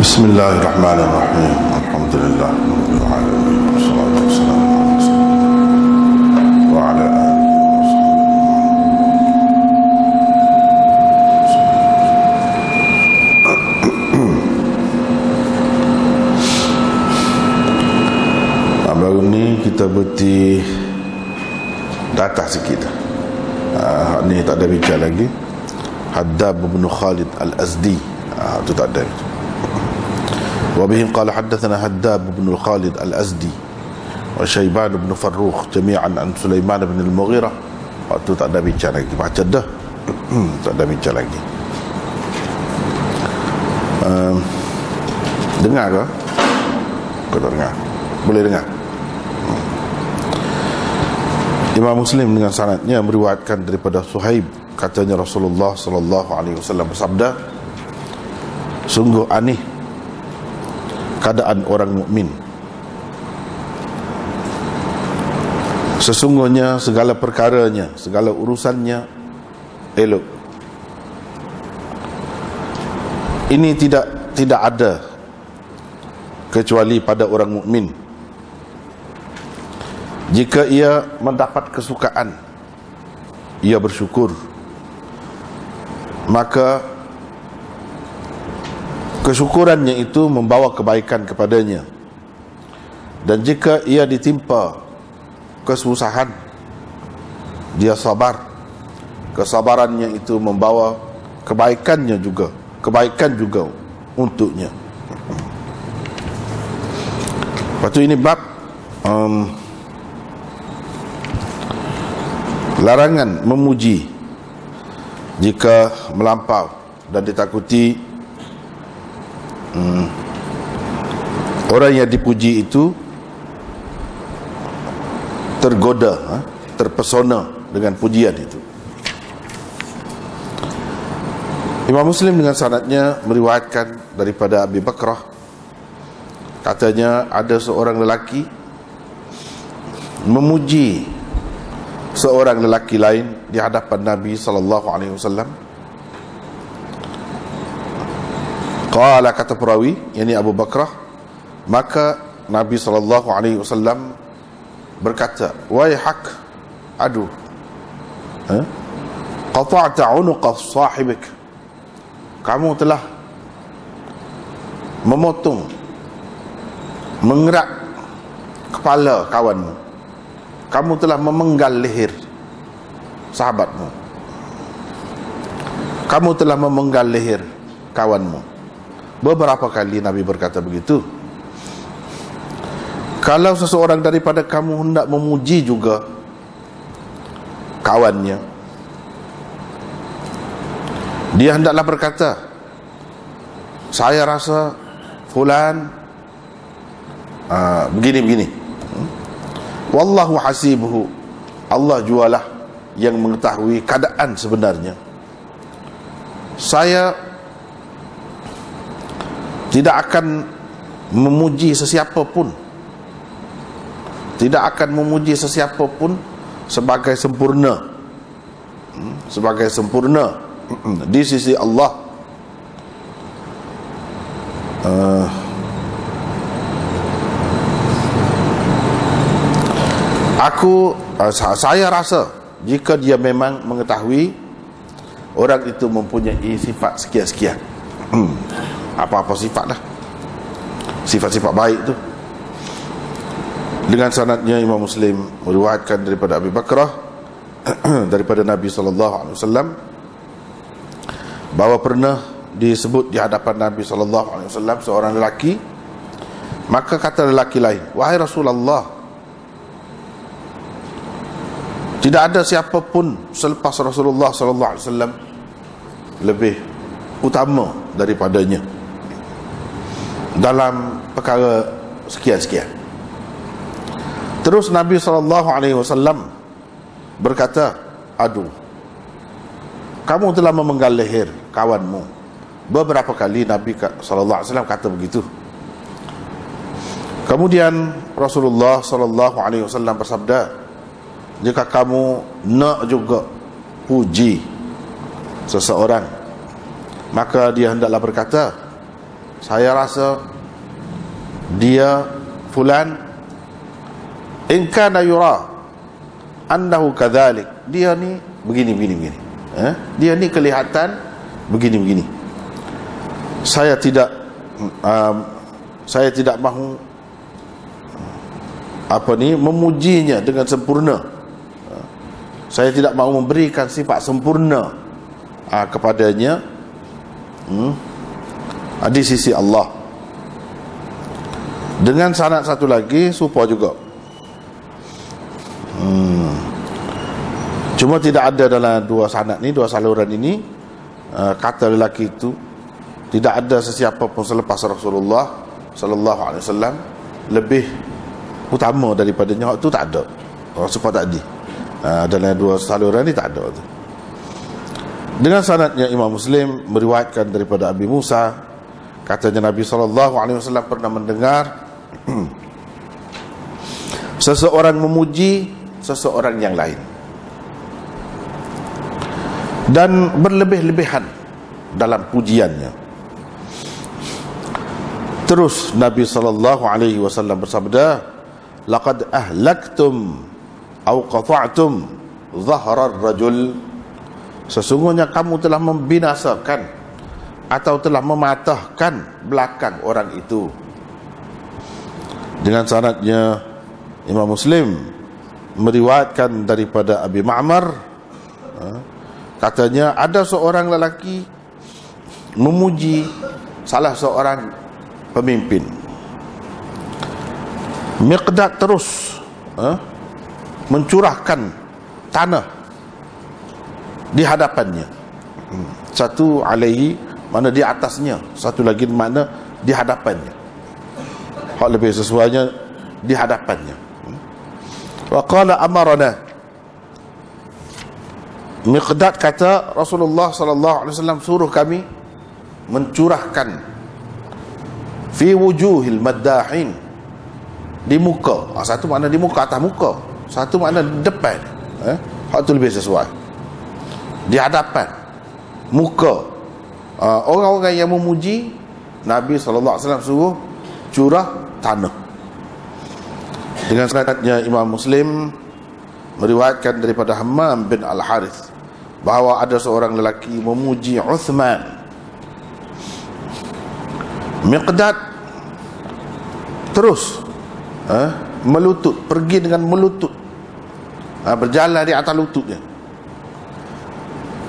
Bismillahirrahmanirrahim. Alhamdulillah rabbil alamin. Wassalatu wassalamu ala rasulillah wa ala alihi wa baru ni kita berhenti datang sikit. Ni tak ada bicara lagi. Haddab bin Khalid Al-Azdi, itu tak ada. وبه قال حدثنا هداب بن الخالد الأزدي وشيبان بن فروخ جميعا عن سليمان بن المغيرة. Waktu tak ada bicara lagi, baca dah. Tak ada bicara lagi. Dengar ke? Kau tak dengar? Boleh dengar? Imam Muslim dengan sanadnya meriwayatkan daripada Suhaib, katanya Rasulullah sallallahu alaihi wasallam bersabda, sungguh aneh keadaan orang mukmin. Sesungguhnya segala perkaranya, segala urusannya elok. Ini tidak ada kecuali pada orang mukmin. Jika ia mendapat kesukaan, ia bersyukur, maka kesyukurannya itu membawa kebaikan kepadanya. Dan jika ia ditimpa kesusahan, dia sabar, kesabarannya itu membawa kebaikan juga untuknya. Lepas tu ini bab larangan memuji jika melampau dan ditakuti orang yang dipuji itu tergoda, terpesona dengan pujian itu. Imam Muslim dengan sanadnya meriwayatkan daripada Abi Bakrah, katanya ada seorang lelaki memuji seorang lelaki lain di hadapan Nabi sallallahu alaihi wasallam. Qala, kata perawi, yakni Abu Bakrah, maka Nabi sallallahu alaihi wasallam berkata, waihak, aduh, qata'ta 'unuqa sahibik, kamu telah memotong, mengerak kepala kawanmu, kamu telah memenggal leher sahabatmu, kamu telah memenggal leher kawanmu. Beberapa kali Nabi berkata begitu. Kalau seseorang daripada kamu hendak memuji juga kawannya, dia hendaklah berkata, saya rasa fulan begini-begini. Wallahu hasibuhu, Allah jualah yang mengetahui keadaan sebenarnya. Saya tidak akan memuji sesiapa pun, tidak akan memuji sesiapa pun sebagai sempurna, sebagai sempurna di sisi Allah. Saya rasa jika dia memang mengetahui orang itu mempunyai sifat sekian-sekian, apa-apa sifat lah, sifat-sifat baik tu. Dengan sanadnya Imam Muslim meriwayatkan daripada Abi Bakrah daripada Nabi SAW bahawa pernah disebut di hadapan Nabi SAW seorang lelaki. Maka kata lelaki lain, wahai Rasulullah, tidak ada siapa pun selepas Rasulullah SAW lebih utama daripadanya dalam perkara sekian-sekian. Terus Nabi SAW berkata, aduh, kamu telah memenggal leher kawanmu. Beberapa kali Nabi SAW kata begitu. Kemudian Rasulullah SAW bersabda, jika kamu nak juga puji seseorang, maka dia hendaklah berkata, saya rasa dia fulan in kana yura annahu kadzalik, dia ni begini. Dia ni kelihatan begini. Saya tidak mahu memujinya dengan sempurna. Saya tidak mahu memberikan sifat sempurna kepadanya di sisi Allah. Dengan sanad satu lagi serupa juga. Cuma tidak ada dalam dua sanad ni, dua saluran ini, kata lelaki itu tidak ada sesiapa pun selepas Rasulullah sallallahu alaihi wasallam lebih utama daripadanya. Itu tak ada. Sebab tadi dalam dua saluran ni tak ada tu. Dengan sanadnya Imam Muslim meriwayatkan daripada Abi Musa, katanya Nabi sallallahu alaihi wasallam pernah mendengar seseorang memuji seseorang yang lain dan berlebih-lebihan dalam pujiannya. Terus Nabi sallallahu alaihi wasallam bersabda, laqad ahlaktum aw qata'tum dhahrar rajul, sesungguhnya kamu telah membinasakan atau telah mematahkan belakang orang itu. Dengan sanadnya Imam Muslim meriwayatkan daripada Abi Ma'mar, katanya ada seorang lelaki memuji salah seorang pemimpin. Miqdad terus mencurahkan tanah di hadapannya. Satu alaihi mana di atasnya, satu lagi mana di hadapannya. Hak lebih sesuainya di hadapannya. Wa qala amarana, Miqdad kata Rasulullah sallallahu alaihi wasallam suruh kami mencurahkan fi wujuhil maddahin, di muka. Satu makna di muka, atas muka. Satu makna depan. Hak tu lebih sesuai. Di hadapan muka orang-orang yang memuji Nabi sallallahu alaihi wasallam suruh curah tanah. Dengan sanadnya Imam Muslim meriwayatkan daripada Hammam bin Al-Harith bahawa ada seorang lelaki memuji Uthman. Miqdad terus melutut, pergi dengan melutut, berjalan di atas lututnya,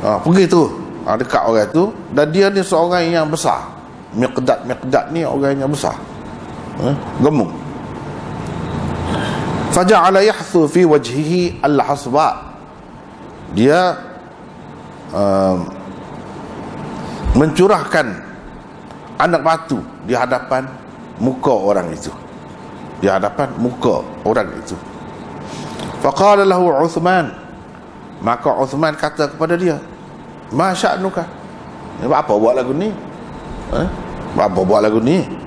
pergi tu dekat orang tu, dan dia ni seorang yang besar. Miqdad ni orang yang besar, gemuk. Faja'ala yahthu fi wajhihi al-hasba, dia mencurahkan anak batu di hadapan muka orang itu, di hadapan muka orang itu. Faqala lahu Uthman, maka Uthman kata kepada dia, ma sya'nuka, apa buat lagu ni? Apa buat lagu ni?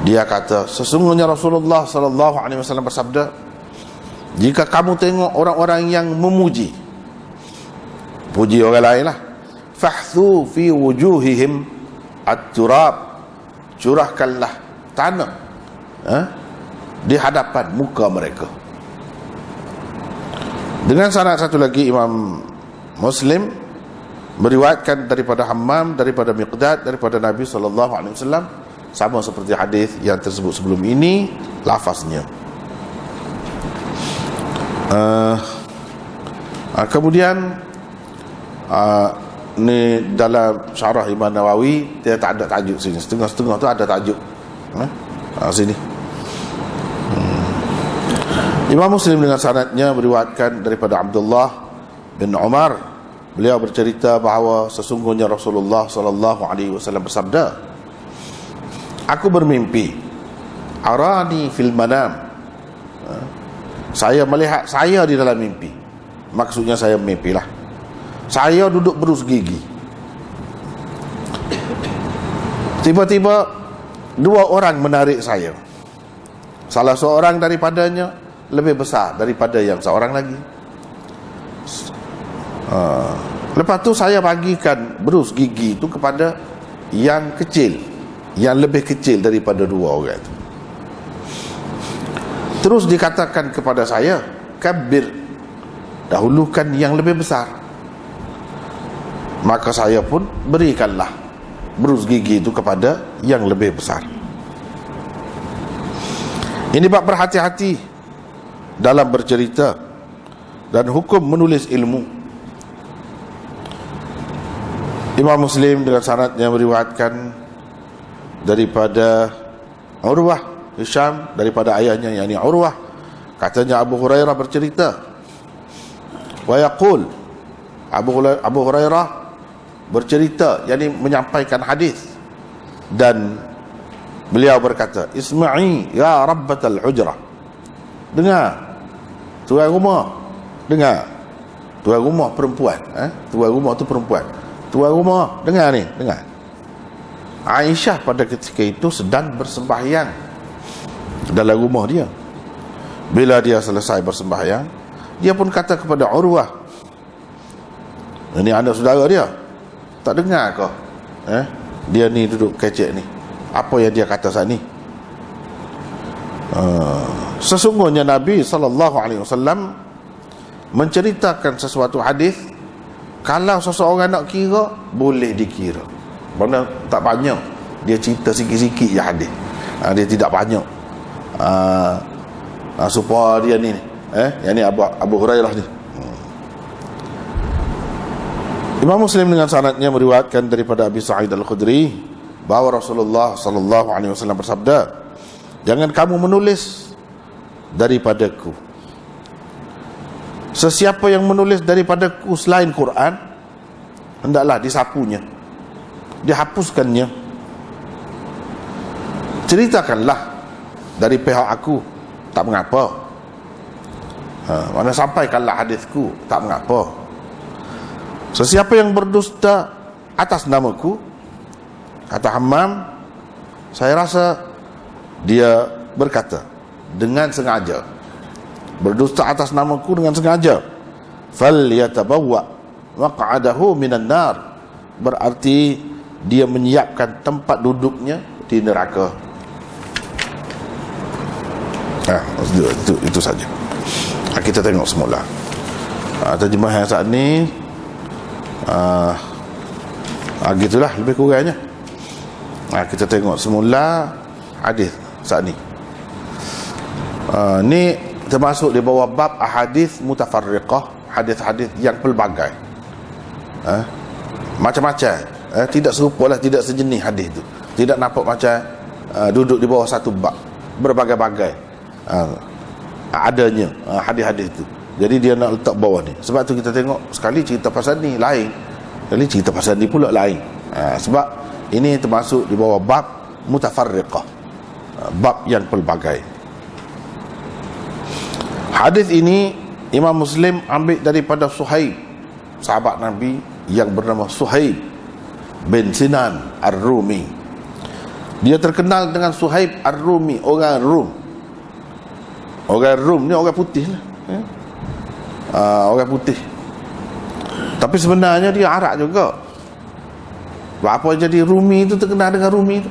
Dia kata, sesungguhnya Rasulullah sallallahu alaihi wasallam bersabda, jika kamu tengok orang-orang yang memuji, puji orang lain lah, fahthu fi wujuhihim at-turab, curahkanlah tanah di hadapan muka mereka. Dengan sanad satu lagi Imam Muslim meriwayatkan daripada Hammam, daripada Miqdad, daripada Nabi sallallahu alaihi wasallam, sama seperti hadis yang tersebut sebelum ini lafaznya. Kemudian ni dalam syarah Imam Nawawi dia tak ada tajuk sini, setengah-setengah tu ada tajuk sini. Imam Muslim dengan sanadnya meriwayatkan daripada Abdullah bin Umar, beliau bercerita bahawa sesungguhnya Rasulullah sallallahu alaihi wasallam bersabda, aku bermimpi, arani fil manam, saya melihat saya di dalam mimpi. Maksudnya saya mimpilah, saya duduk berus gigi. Tiba-tiba dua orang menarik saya. Salah seorang daripadanya lebih besar daripada yang seorang lagi. Lepas tu saya bagikan berus gigi itu kepada yang kecil, yang lebih kecil daripada dua orang itu. Terus dikatakan kepada saya, kabir, dahulukan yang lebih besar. Maka saya pun berikanlah berus gigi itu kepada yang lebih besar. Ini bab berhati-hati dalam bercerita dan hukum menulis ilmu. Imam Muslim dengan sanadnya meriwayatkan daripada Urwah Hisham, daripada ayahnya yakni Urwah, katanya Abu Hurairah bercerita, wa yaqul, Abu Hurairah bercerita, yakni menyampaikan hadis, dan beliau berkata, isma'i ya rabbatal hujrah, dengar tuan rumah, dengar tuan rumah perempuan, tuan rumah tu perempuan, tuan rumah dengar ni, dengar. Aisyah pada ketika itu sedang bersembahyang dalam rumah dia. Bila dia selesai bersembahyang, dia pun kata kepada Urwah, ini anak saudara dia, tak dengar kau dia ni duduk kecek ni, apa yang dia kata saat ni? Sesungguhnya Nabi SAW menceritakan sesuatu hadis, kalau seseorang nak kira, boleh dikira. Mana tak banyak, dia cerita sikit-sikit je hadis, dia tidak banyak supaya dia ni yang ni Abu Hurairah ni. Imam Muslim dengan sanadnya meriwayatkan daripada Abi Sa'id Al-Khudri bahawa Rasulullah SAW bersabda, jangan kamu menulis daripadaku. Sesiapa yang menulis daripadaku selain Quran, hendaklah disapunya, dihapuskannya. Ceritakanlah dari pihak aku, tak mengapa. Mana sampaikanlah hadisku, tak mengapa. Sesiapa yang berdusta atas namaku, kata Hammam, saya rasa dia berkata dengan sengaja, berdusta atas namaku dengan sengaja, falyatabawwa maq'adahu minan nar, berarti dia menyiapkan tempat duduknya di neraka. Itu saja. Kita tengok semula terjemahan saat ni. Gitulah lebih kurangnya. Kita tengok semula hadis saat ni. Ni termasuk di bawah bab ahadits mutafarriqah, hadis-hadis yang pelbagai, macam-macam, tidak serupa lah, tidak sejenis hadis tu, tidak nampak macam duduk di bawah satu bab, berbagai-bagai adanya hadis-hadis tu. Jadi dia nak letak bawah ni. Sebab tu kita tengok sekali cerita pasal ni lain, sekali cerita pasal ni pula lain. Sebab ini termasuk di bawah bab mutafarriqah, bab yang pelbagai. Hadis ini Imam Muslim ambil daripada Suhaib, sahabat Nabi yang bernama Suhaib bin Sinan Ar-Rumi. Dia terkenal dengan Suhaib Ar-Rumi, orang Rum. Orang Rum ni orang putih lah, orang putih. Tapi sebenarnya dia Arab juga. Apa jadi Rumi itu terkenal dengan Rumi itu?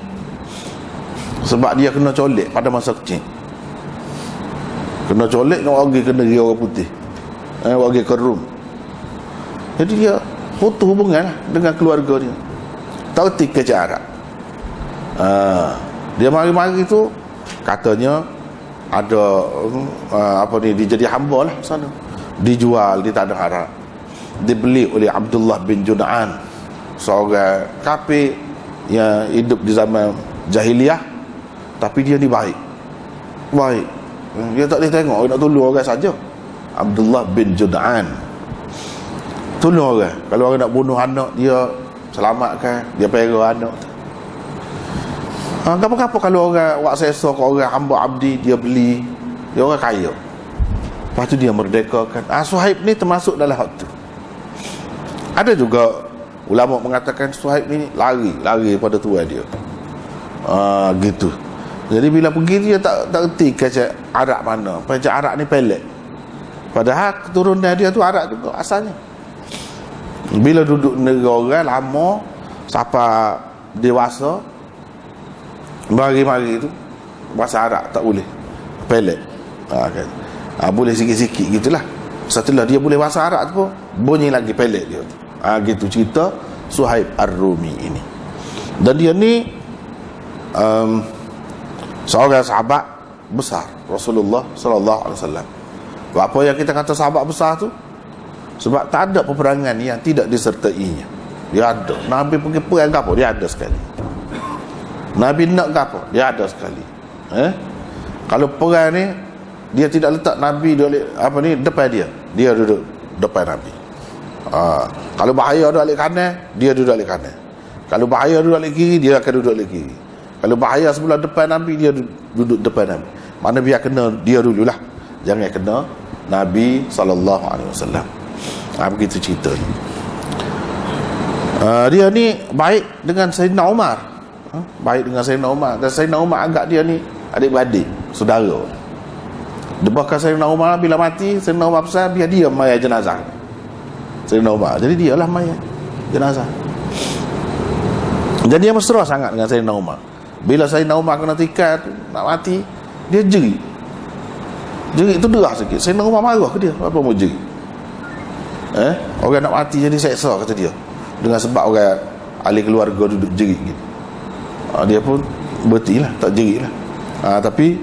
Sebab dia kena colek pada masa kecil. Kena colek, nak pergi kena dia orang putih, pergi ke Rum. Jadi dia putus hubungan dengan keluarga dia, tak erti kerja Arab. Dia mari-mari tu katanya ada dia jadi hamba lah sana, dijual di tanah Arab, dibeli oleh Abdullah bin Jun'an, seorang kafir yang hidup di zaman jahiliyah, tapi dia ni baik, dia tak boleh tengok nak tolong orang saja. Abdullah bin Jun'an tolong orang, kalau orang nak bunuh anak dia, selamatkan, dia pera anak tu. Apa-apa kalau orang wak sesa ke orang hamba abdi, dia beli, dia orang kaya, lepas tu dia merdekakan. Suhaib ni termasuk dalam hak tu. Ada juga ulama mengatakan Suhaib ni lari pada tuan dia, gitu. Jadi bila pergi dia tak erti kacak Arab mana, kacak Arab ni pelik, padahal keturunan dia tu Arab juga asalnya. Bila duduk negara orang lama sampai dewasa, Mari-mari tu bahasa Arab tak boleh. Pelik. Kan. Boleh sikit-sikit gitulah. Setelah dia boleh bahasa Arab tu, bunyi lagi pelik dia. Gitu cerita Suhaib Ar-Rumi ini. Dan dia ni seorang sahabat besar Rasulullah sallallahu alaihi wasallam. Apa yang kita kata sahabat besar tu? Sebab tak ada peperangan yang tidak disertainya. Dia ada. Nabi pergi perang ke apa? Dia ada sekali. Nabi nak ke apa? Dia ada sekali. Kalau perang ni, dia tidak letak Nabi depan dia. Dia duduk depan Nabi. Kalau bahaya duduk alik kanan, dia duduk alik kanan. Kalau bahaya duduk alik kiri, dia akan duduk alik kiri. Kalau bahaya sebelah depan Nabi, dia duduk depan Nabi. Mana biar kena dia dululah. Jangan kena Nabi SAW. Begitu cerita ni. Dia ni baik dengan Sayyidina Umar. Baik dengan Sayyidina Umar. Dan Sayyidina Umar agak dia ni adik-beradik, saudara. Bahkan Sayyidina Umar bila mati, Sayyidina Umar pesan biar dia mayat jenazah Sayyidina Umar. Jadi dia lah mayat jenazah. Dan dia mesra sangat dengan Sayyidina Umar. Bila Sayyidina Umar kena tikar tu, nak mati, dia jerit. Jerit tu derah sikit. Sayyidina Umar marah ke dia? Apa mau jerit? Orang nak mati jadi seksa, kata dia. Dengan sebab orang ahli keluarga duduk jerit gitu. Dia pun berhentilah, tak jerit lah. Tapi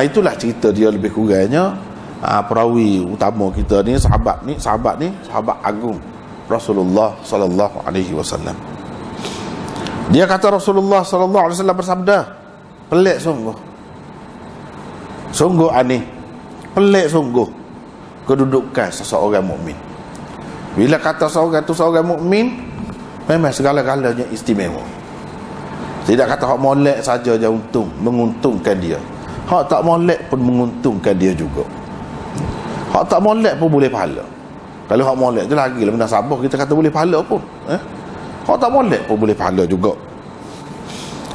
itulah cerita dia lebih kurangnya. Perawi utama kita ni, sahabat agung Rasulullah sallallahu alaihi wasallam. Dia kata Rasulullah sallallahu alaihi wasallam bersabda, pelik sungguh. Sungguh aneh. Pelik sungguh kedudukan seseorang mukmin. Bila kata seorang tu seorang mukmin, memang segala-galanya istimewa. Tidak kata hak molek saja je menguntungkan dia. Hak tak molek pun menguntungkan dia juga. Hak tak molek pun boleh pahala. Kalau hak molek tu lagi lah, benda sabar kita kata boleh pahala pun. Hak tak molek pun boleh pahala juga.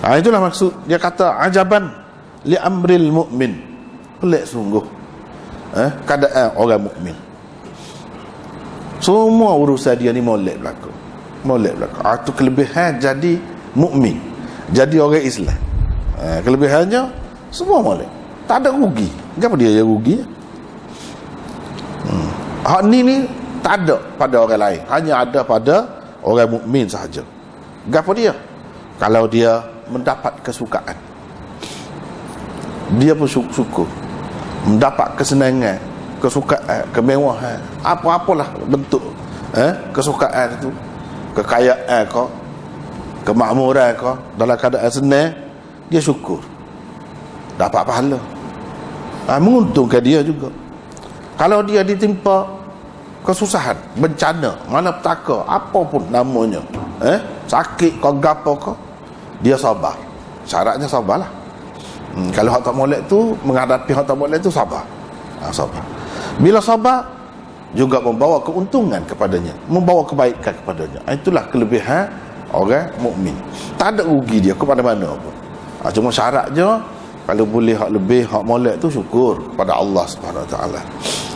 Itulah maksud dia kata ajaban li amril mu'min. Pelik sungguh keadaan orang mukmin. Semua urusan dia ni molek berlaku. Itu kelebihan jadi mukmin, jadi orang Islam. Kelebihannya semua molek. Tak ada rugi. Kenapa dia yang rugi? Hak ni tak ada pada orang lain, hanya ada pada orang mukmin sahaja. Kenapa dia? Kalau dia mendapat kesukaan, dia pun syukur. Mendapat kesenangan, kesukaan, kemewahan, apa-apalah bentuk kesukaan itu, kekayaan kau, kemakmuran kau, dalam keadaan senang, dia syukur, dapat pahala. Menguntungkan dia juga. Kalau dia ditimpa kesusahan, bencana, malapetaka, apa pun namanya, sakit kau, gapo kau, dia sabar. Syaratnya sabarlah. Kalau hak tak molek tu, menghadapi hak tak molek tu sabar. Sabar. Bila sabar, juga membawa keuntungan kepadanya, membawa kebaikan kepadanya. Itulah kelebihan orang mukmin. Tak ada rugi dia kepada mana pun. Cuma syaratnya, kalau boleh hak lebih, hak molek tu syukur kepada Allah Subhanahu Wa Taala.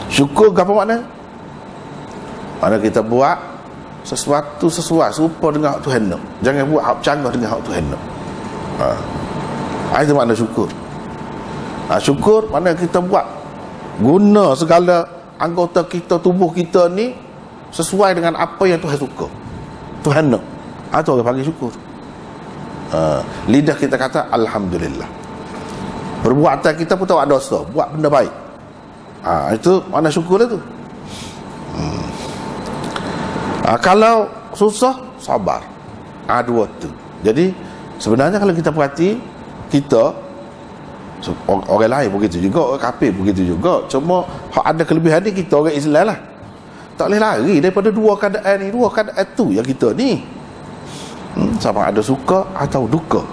Syukur ke apa makna? Mana kita buat sesuatu sesuai serupa dengan hak Tuhan nak. Jangan buat hak bercanggah dengan hak Tuhan nak. Itu makna syukur. Syukur mana kita buat, guna segala anggota kita, tubuh kita ni sesuai dengan apa yang Tuhan suka, Tuhan nak. Itu orang panggil syukur. Lidah kita kata Alhamdulillah. Perbuatan kita pun tak ada dosa, buat benda baik. Itu makna syukur lah tu. Kalau susah, sabar. Dua tu. Jadi sebenarnya kalau kita perhati, kita orang lain begitu juga, orang kafir begitu juga. Cuma ada kelebihan ni, kita orang Islam lah. Tak boleh lari daripada dua keadaan ni. Dua keadaan tu yang kita ni, sama ada suka atau duka.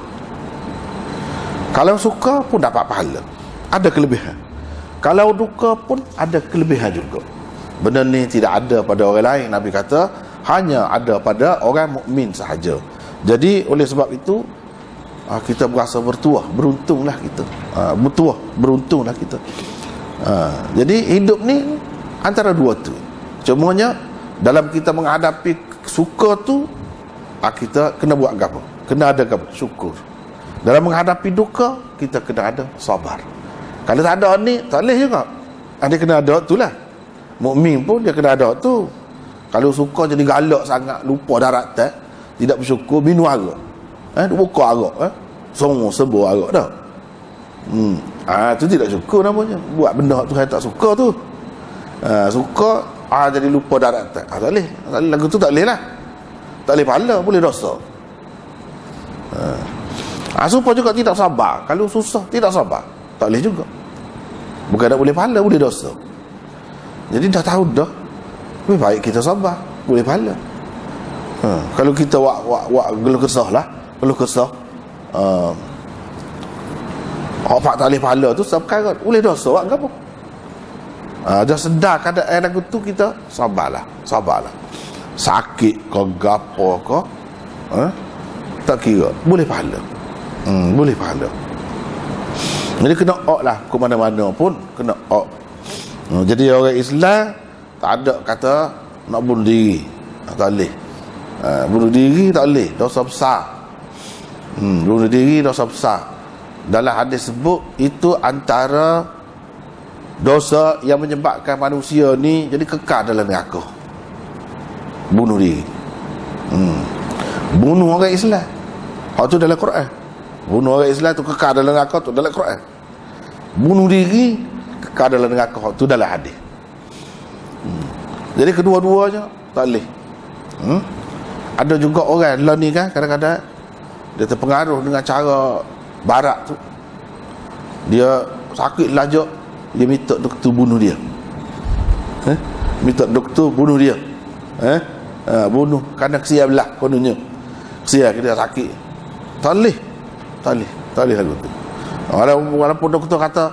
Kalau suka pun dapat pahala, ada kelebihan. Kalau duka pun ada kelebihan juga. Benda ni tidak ada pada orang lain. Nabi kata hanya ada pada orang mukmin sahaja. Jadi oleh sebab itu, kita berasa beruntunglah kita. Beruntunglah kita. Jadi hidup ni antara dua tu. Cumanya dalam kita menghadapi suka tu, kita kena buat apa? Kena ada apa? Syukur. Dalam menghadapi duka, kita kena ada sabar. Kalau tak ada ni, tak boleh juga. Dia kena ada tu lah. Mukmin pun dia kena ada tu. Kalau suka jadi galak sangat, lupa darat tak, tidak bersyukur, minum arak. Buka arak. Semua sebut arak dah. Tu tidak syukur namanya. Buat benda tu saya tak suka tu. Suka, jadi lupa darat tak. Tak boleh. Lagu tu tak boleh lah. Tak boleh pahala, boleh dosa. Supaya juga tidak sabar. Kalau susah, tidak sabar. Tak boleh juga. Bukan tak boleh pahala, boleh dosa. Jadi dah tahu dah, lebih baik kita sabar, boleh pahala. Kalau kita geluh kesah lah, geluh kesah, tak boleh pahala tu sebab perkara boleh dosa buat apa? Dah sedar keadaan lagu tu, kita sabarlah. Sakit ke gapo ke, tak kira, boleh pahala. Boleh pahala. Jadi kena lah, ke mana-mana pun kena jadi orang Islam tak ada kata nak bunuh diri, tak boleh. Bunuh diri tak boleh, dosa besar. Bunuh diri dosa besar. Dalam hadis sebut itu antara dosa yang menyebabkan manusia ni jadi kekal dalam neraka. Bunuh diri. Bunuh orang Islam, hak tu dalam Quran. Bunuh orang Islam tu kekal dalam neraka, tu dalam Quran. Bunuh diri kekal dalam neraka, tu dalam hadis. Jadi kedua-duanya tak boleh. Ada juga orang lah ni kan, kadang-kadang dia terpengaruh dengan cara barat tu. Dia sakit lajak, dia minta doktor bunuh dia. Minta doktor bunuh dia. Bunuh kerana kesian belah kononnya. Kesian dia sakit. Tak boleh lagu tu. Walaupun doktor kata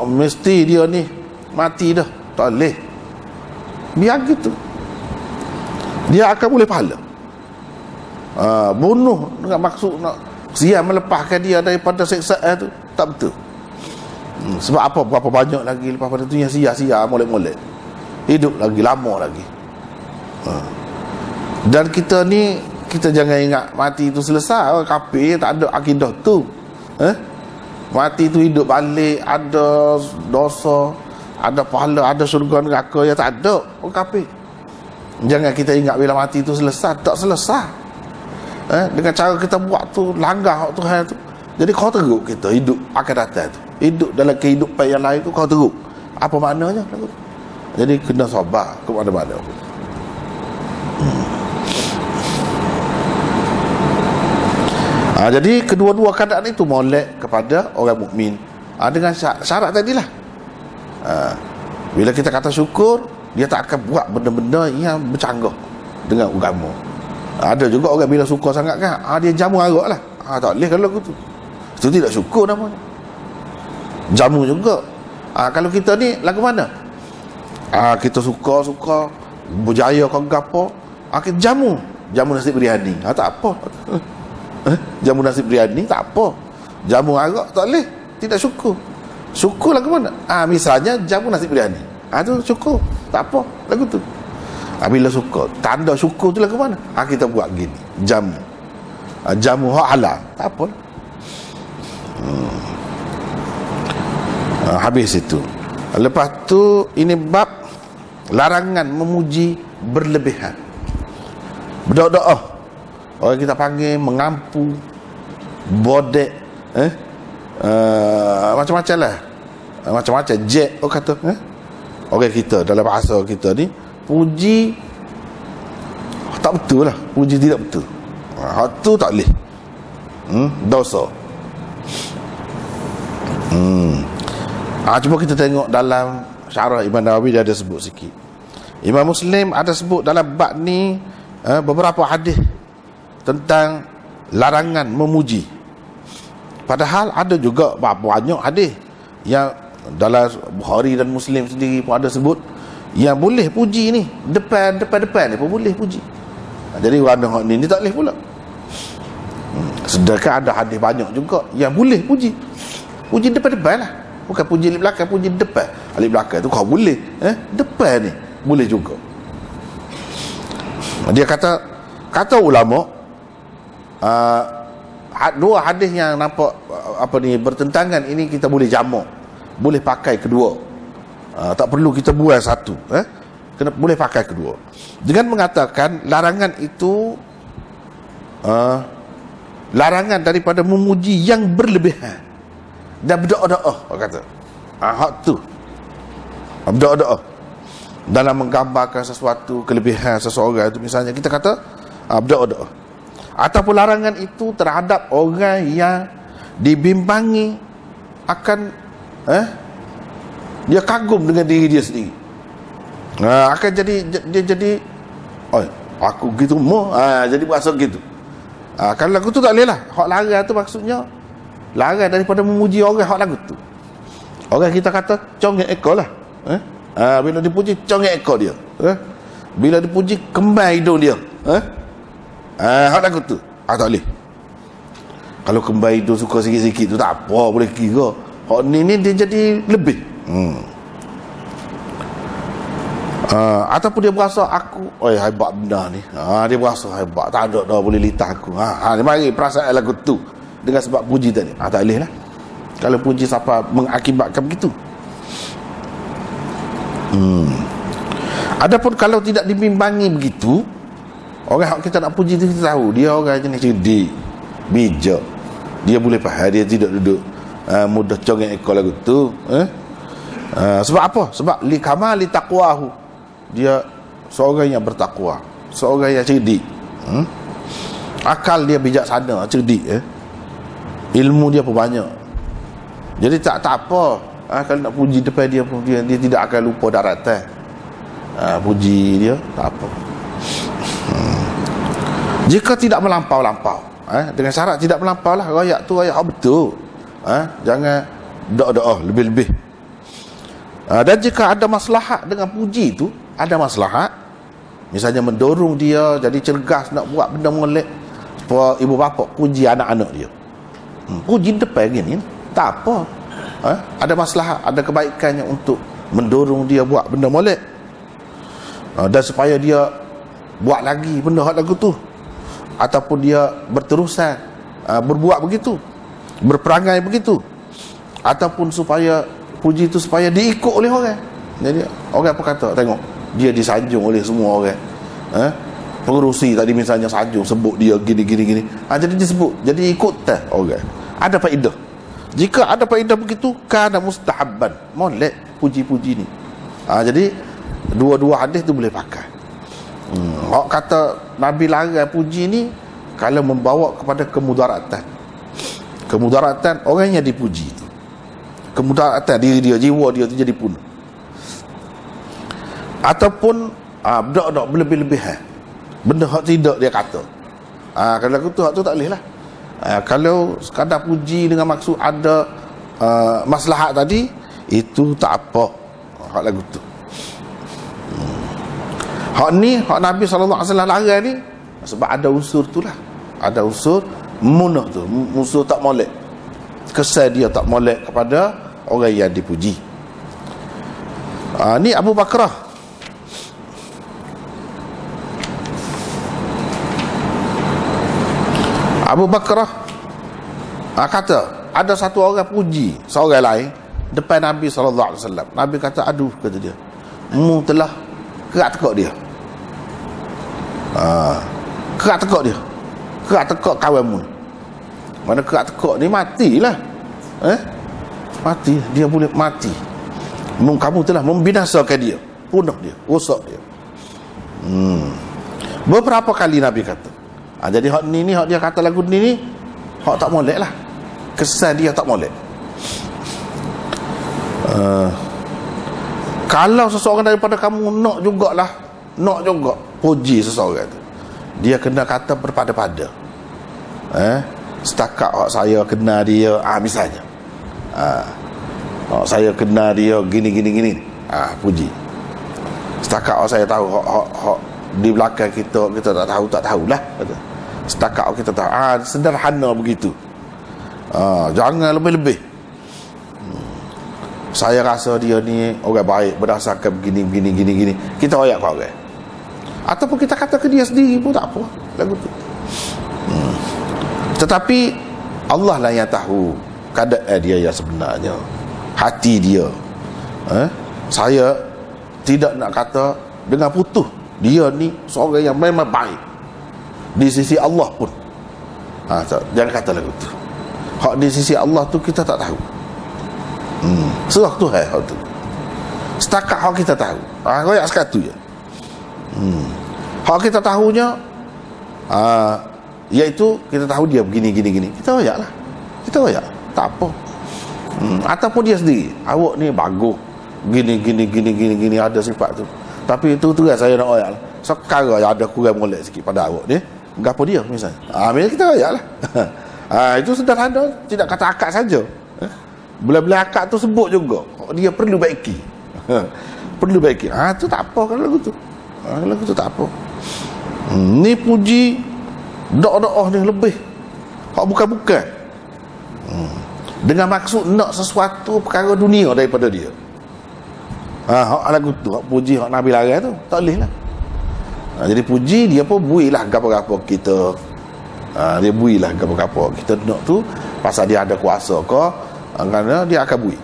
mesti dia ni mati dah, tak boleh. Biar gitu, dia akan boleh pahala. Bunuh dengan maksud nak siap melepaskan dia daripada siksaan tu, tak betul. Sebab apa, berapa banyak lagi lepas pada tu yang sia-sia, molek-molek hidup lagi lama lagi. Dan kita ni, kita jangan ingat mati tu selesai. Orang kafir tak ada akidah tu. Mati tu hidup balik, ada dosa, ada pahala, ada syurga neraka, ya tak ada. Orang kafir. Jangan kita ingat bila mati tu selesai, tak selesai. Dengan cara kita buat tu, langgar hak Tuhan tu, jadi kau teruk kita hidup akan datang tu. Hidup dalam kehidupan yang lain tu kau teruk. Apa maknanya? Jadi kena sabar ke mana-mana. Jadi kedua-dua keadaan itu molek kepada orang mukmin. Dengan syarat tadilah. Bila kita kata syukur, dia tak akan buat benda-benda yang bercanggah dengan agama. Ada juga orang bila suka sangat kan, dia jamu arak lah. Tak boleh kalau tu. Itu tidak syukur namanya. Jamu juga. Kalau kita ni lagu mana? Kita suka berjaya kau gapo, kita jamu nasi biryani. Tak apa. Jamu nasi biryani tak apa. Jamu arak tak boleh, tidak syukur. Syukur lagu mana? Misalnya jamu nasi biryani. Tu syukur, tak apa lagu tu. Bila syukur, tanda syukur tu lagu mana? Kita buat gini, jamu hak halal, tak apa. Habis itu. Lepas tu ini bab larangan memuji berlebihan. Berdoa. Orang kita panggil mengampu, bodek, macam-macam lah. Macam-macam jet orang kata. Orang kita dalam bahasa kita ni, puji tak betul lah. Puji tidak betul. Hak tu tak boleh. Dosa. Cuba kita tengok dalam syarah Imam Nawawi, dia ada sebut sikit. Imam Muslim ada sebut dalam bab ni beberapa hadis tentang larangan memuji. Padahal ada juga banyak hadis yang dalam Bukhari dan Muslim sendiri pun ada sebut yang boleh puji ni, depan ni pun boleh puji. Jadi orang ni tak boleh pula. Sedangkan ada hadis banyak juga yang boleh puji. Puji depan lah, bukan puji di belakang, puji depan. Di belakang tu kau boleh, depan ni boleh juga. Dia kata ulama, dua hadis yang nampak bertentangan ini kita boleh jamak, boleh pakai kedua. Tak perlu kita buang satu, kena boleh pakai kedua. Dengan mengatakan larangan itu larangan daripada memuji yang berlebihan dan berdoa-doa, kata. Hak tu. Berdoa-doa dalam menggambarkan sesuatu kelebihan seseorang itu, misalnya kita kata berdoa-doa. Ataupun larangan itu terhadap orang yang dibimbangi akan dia kagum dengan diri dia sendiri. Akan dia jadi aku gitu jadi berasa gitu. Kalau lagu tu tak boleh lah. Hak larang tu maksudnya larang daripada memuji orang hak lagu tu. Orang kita kata congek ekor lah. Bila dipuji congek ekor dia. Bila dipuji kembang hidung dia. Hak lagu tu tak boleh. Kalau kembang hidung suka sikit-sikit tu tak apa, boleh kira. Hak ni dia jadi lebih. Ataupun dia berasa aku hebat benda ni. Dia berasa hebat, tak ada dah boleh litah aku. Dia mari perasaan lagu tu dengan sebab puji tadi. Tak boleh lah. Kalau puji siapa mengakibatkan begitu. Adapun kalau tidak dibimbangi begitu, orang yang kita nak puji tu kita tahu dia orang jenis cerdik, bijak, dia boleh faham, dia tidak duduk mudah congek ekor lagu tu. Sebab apa? Sebab li kamali taqwahu, dia seorang yang bertakwa, seorang yang cerdik, akal dia bijaksana, cerdik, ilmu dia pun banyak. Jadi tak apa, kalau nak puji depan dia pun dia tidak akan lupa daratan. Puji dia tak apa. Jika tidak melampau-lampau, dengan syarat tidak melampau lah, royak tu royak betul. Jangan doa-doa lebih-lebih. Dan jika ada maslahat dengan puji tu, ada maslahat, misalnya mendorong dia jadi cergas nak buat benda molek, supaya ibu bapa puji anak-anak dia, puji depan gini, tak apa. Ada maslahat, ada kebaikannya untuk mendorong dia buat benda molek, dan supaya dia buat lagi benda hak lagu tu, ataupun dia berterusan berbuat begitu, berperangai begitu, ataupun supaya puji itu supaya diikut oleh orang. Jadi orang apa kata, tengok dia disanjung oleh semua orang. Pengerusi tadi misalnya sanjung, sebut dia gini. Jadi disebut, jadi ikut orang. Ada faedah. Jika ada faedah begitu, kana mustahabban, molek puji-puji ni. Jadi dua-dua hadis tu boleh pakai. Hak kata Nabi larang puji ni kalau membawa kepada kemudaratan. Kemudaratan orang yang dipuji tu, kemudaratan diri dia, jiwa dia tu jadi punah. Ataupun budak-budak berlebih-lebihan, benda hak tidak dia kata. Kalau lagu tu hak tu tak boleh lah. Kalau sekadar puji dengan maksud ada maslahat tadi, itu tak apa hak lagu tu. Hak ni, hak Nabi SAW larang ni, sebab ada unsur tu lah. Ada unsur munah tu, unsur tak molek, kesan dia tak molek kepada orang yang dipuji. Ni Abu Bakrah. Abu Bakrah kata ada satu orang puji seorang lain depan Nabi SAW. Nabi kata, aduh, kata dia, mu telah kerak tekak dia. Kerak tekak dia, kerak tekak kawanmu. Mana kerak tekak ni matilah. Mati, dia boleh mati. Kamu telah membinasakan dia, punah dia, rosak dia. Beberapa kali Nabi kata. Jadi hak ni hak dia kata lagu ni hak tak molek lah, kesan dia tak molek. Kalau seseorang daripada kamu nak juga puji seseorang tu, dia kena kata berpada-pada. Setakat saya kenal dia, misalnya saya kenal dia gini, puji. Setakat saya tahu hak di belakang kita tak tahulah. Setakat kita tahu, sederhana begitu. Jangan lebih-lebih. Saya rasa dia ni orang baik berdasarkan begini. Kita royak ke orang, ataupun kita kata ke dia sendiri pun tak apa lagu tu. Tetapi Allah lah yang tahu keadaan dia yang sebenarnya, hati dia. Saya tidak nak kata dengan putus dia ni seorang yang memang baik di sisi Allah pun. Jangan kata lagu tu. Hak di sisi Allah tu kita tak tahu. Surah Tuhan hak tu. Setakat hak kita tahu. Royak sekatu je. Hak kita tahunya iaitu kita tahu dia begini gini. Kita royak lah. Kita royak. Tak apa. Ataupun dia sendiri, awak ni bagus. Gini ada sifat tu. Tapi itu terus saya nak royak lah. Sekarang ada kurang molek sikit pada awak ni. Gapo dia misalnya. Bila kita royak lah. Itu sederhana, tidak kata akad saja. Bila-bila akad tu sebut juga dia perlu baiki. Perlu baiki. Tu tak apa kalau lagu tu. Lagu tu tak apa. Ni puji doa-doa ni lebih. Hak bukan-bukan. Dengan maksud nak sesuatu perkara dunia daripada dia. Hak lagu tu, hak puji hak Nabi larang tu, tak boleh lah. Jadi puji dia pun builah gapo-gapo kita. Dia builah gapo-gapo kita nak tu pasal dia ada kuasa ke, kerana dia akan bui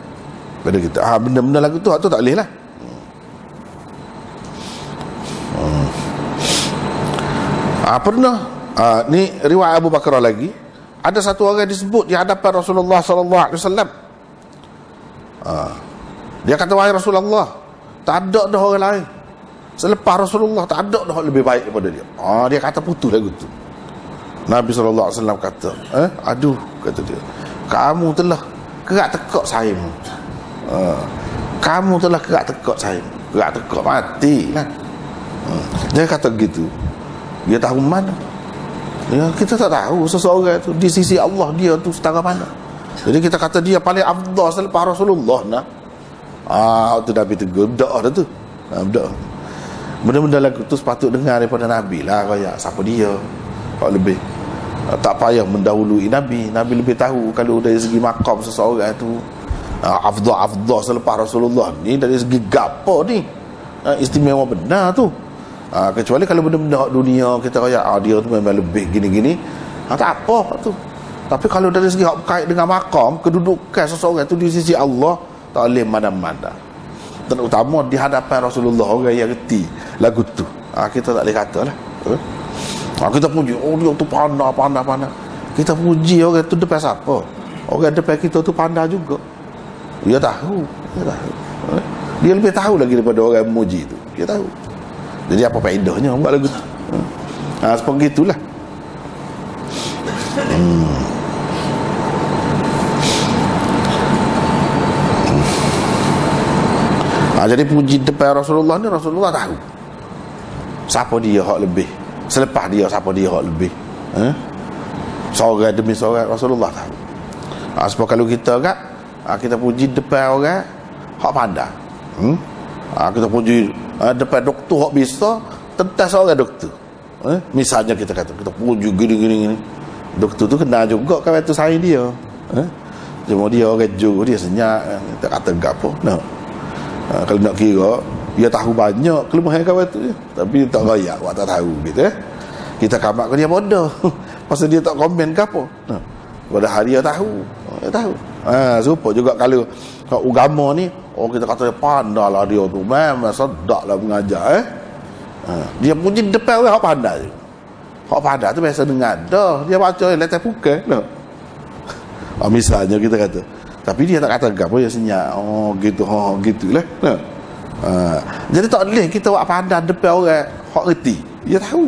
pada kita. Benda-benda lagu tu tak boleh lah. Pernah ni riwayat Abu Bakar lagi, ada satu orang disebut di hadapan Rasulullah sallallahu alaihi wasallam. Dia kata, wahai Rasulullah, tak ada dah orang lain selepas Rasulullah, tak ada dah lebih baik daripada dia. Dia kata putus lagu tu. Nabi sallallahu alaihi wasallam kata, aduh, kata dia, kamu telah kerak tekak saya. Kamu telah kerak tekak saya. Kerak tekak matilah. Dia kata gitu. Dia tahu mana? Ya, kita tak tahu seseorang tu di sisi Allah dia tu setara mana. Jadi kita kata dia paling afdal selepas Rasulullah nah. Tu Nabi tegur, dah tu. Dah. Benda-benda lagu tu sepatut dengar daripada Nabi lah, kayak siapa dia. Kau lebih tak payah mendahului Nabi. Nabi lebih tahu kalau dari segi makam seseorang tu afdal selepas Rasulullah ni, dari segi gapo ni istimewa benar tu. Kecuali kalau benda-benda dunia kita kaya dia tu memang lebih gini-gini, tak apa tu. Tapi kalau dari segi hak berkait dengan makam, kedudukan seseorang tu di sisi Allah, tak boleh mana-mana. Terutama di hadapan Rasulullah, orang yang reti lagu tu, kita tak boleh kata lah. Kita puji, dia tu pandai. Kita puji orang tu depan siapa? Orang depan kita tu pandai juga. Dia tahu. Dia lebih tahu lagi daripada orang memuji tu. Dia tahu. Jadi apa faedahnya buat lagu tu? Seperti itulah. Jadi puji depan Rasulullah ni, Rasulullah tahu siapa dia hak lebih. Selepas dia siapa dia hak lebih. Seorang demi seorang Rasulullah tahu. Sebab kalau kita kita puji depan orang hak pandai. Kita puji depan doktor hak bisa tentang seorang doktor. Misalnya kita kata kita puji gini. Doktor tu kenal juga kawan tu saya dia. Cuma dia orang jujur, dia senyap, kita kata gapo. Kalau nak kira dia tahu banyak kelemahan kawan tu je, tapi tak royak buat tak tahu gitu. Kita kamak ke dia bodoh pasal dia tak komen ke apa. Padahal dia tahu. Serupa juga kalau agama ni, kita kata pandai lah dia tu, memang sedap lah mengajar. Dia puji depan orang hak pandai je. Hak pandai tu biasa dengar dah, dia baca letak pukul lah. Misalnya kita kata, tapi dia tak kata apa, dia senyap. Gitulah. Jadi tak boleh kita buat pandai depan orang hak reti. Dia tahu.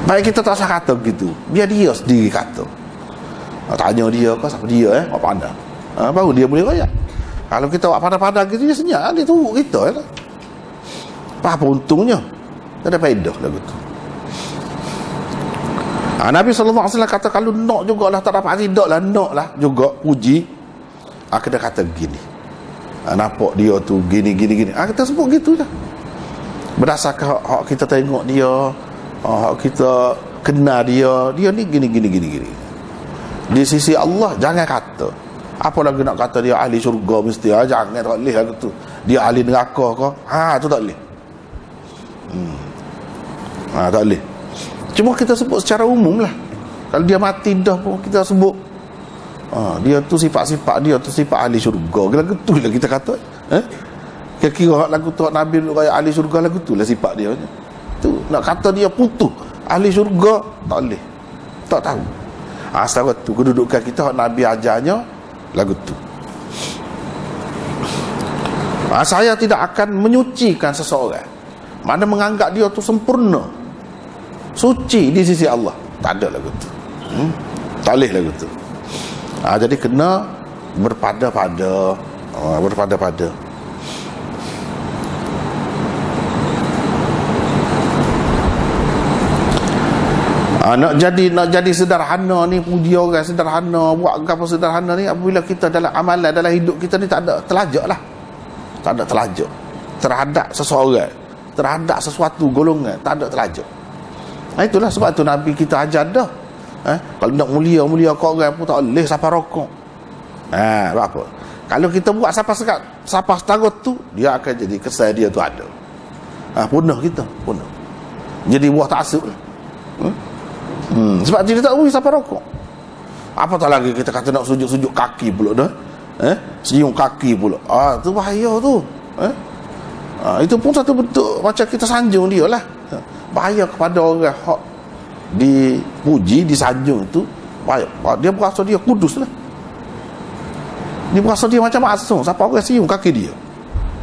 Baik kita tak usah kata gitu, biar dia sendiri kata. Tanya dia ke siapa dia buat pandai. Baru dia boleh royak. Kalau kita buat pandai-pandai gitu, dia senyap, dia turut kita lah. Apa untungnya? Tak ada faedah lagu tu. Nabi SAW kata kalau nak jugalah, tak dapat tidak lah, nak lah juga puji. Kita kata gini, nampak dia tu gini. Kita sebut gitu je. Berdasarkan hak kita tengok dia, hak kita kenal dia ni gini. Di sisi Allah jangan kata. Apa lagi nak kata dia ahli syurga mesti, jangan, tak boleh lagu tu. Dia ahli neraka ke? Tu tak boleh. Tak boleh. Cuma kita sebut secara umum lah. Kalau dia mati dah pun kita sebut dia tu sifat-sifat dia tu sifat ahli syurga. Lagu tu lah kita kata. Kira-kira lagu tu Nabi kaya ahli syurga, lagu tu lah sifat dia. Tu nak kata dia putus ahli syurga tak boleh. Tak tahu. Asal tu kedudukan kita Nabi ajarnya lagu tu. Saya tidak akan menyucikan seseorang mana menganggap dia tu sempurna, suci di sisi Allah. Tak ada lagu tu. Tak boleh lagu tu. Jadi kena berpada-pada. Berpada-pada. Nak jadi sederhana ni, puji orang sederhana, buat apa sederhana ni, apabila kita dalam amalan, dalam hidup kita ni tak ada telajak lah. Tak ada telajak terhadap seseorang, terhadap sesuatu golongan, tak ada telajak. Itulah sebab tu Nabi kita ajar dah. Kalau nak mulia kau orang pun tak boleh sampai rokok. Apa? Kalau kita buat siapa setara tu, dia akan jadi kesan dia tu ada. Punah kita, punah. Jadi buah ta'asub lah. Sebab dia tak boleh sampai rokok. Apatah lagi kita kata nak sujud-sujud kaki pula dah. Senyum kaki pula. Tu bahaya tu. Itu pun satu bentuk macam kita sanjung dia lah. Bahaya kepada orang hak dipuji, disanjung tu. Bahaya. Dia berasa dia kudus lah. Dia berasa dia macam masuk. Siapa orang senyum kaki dia,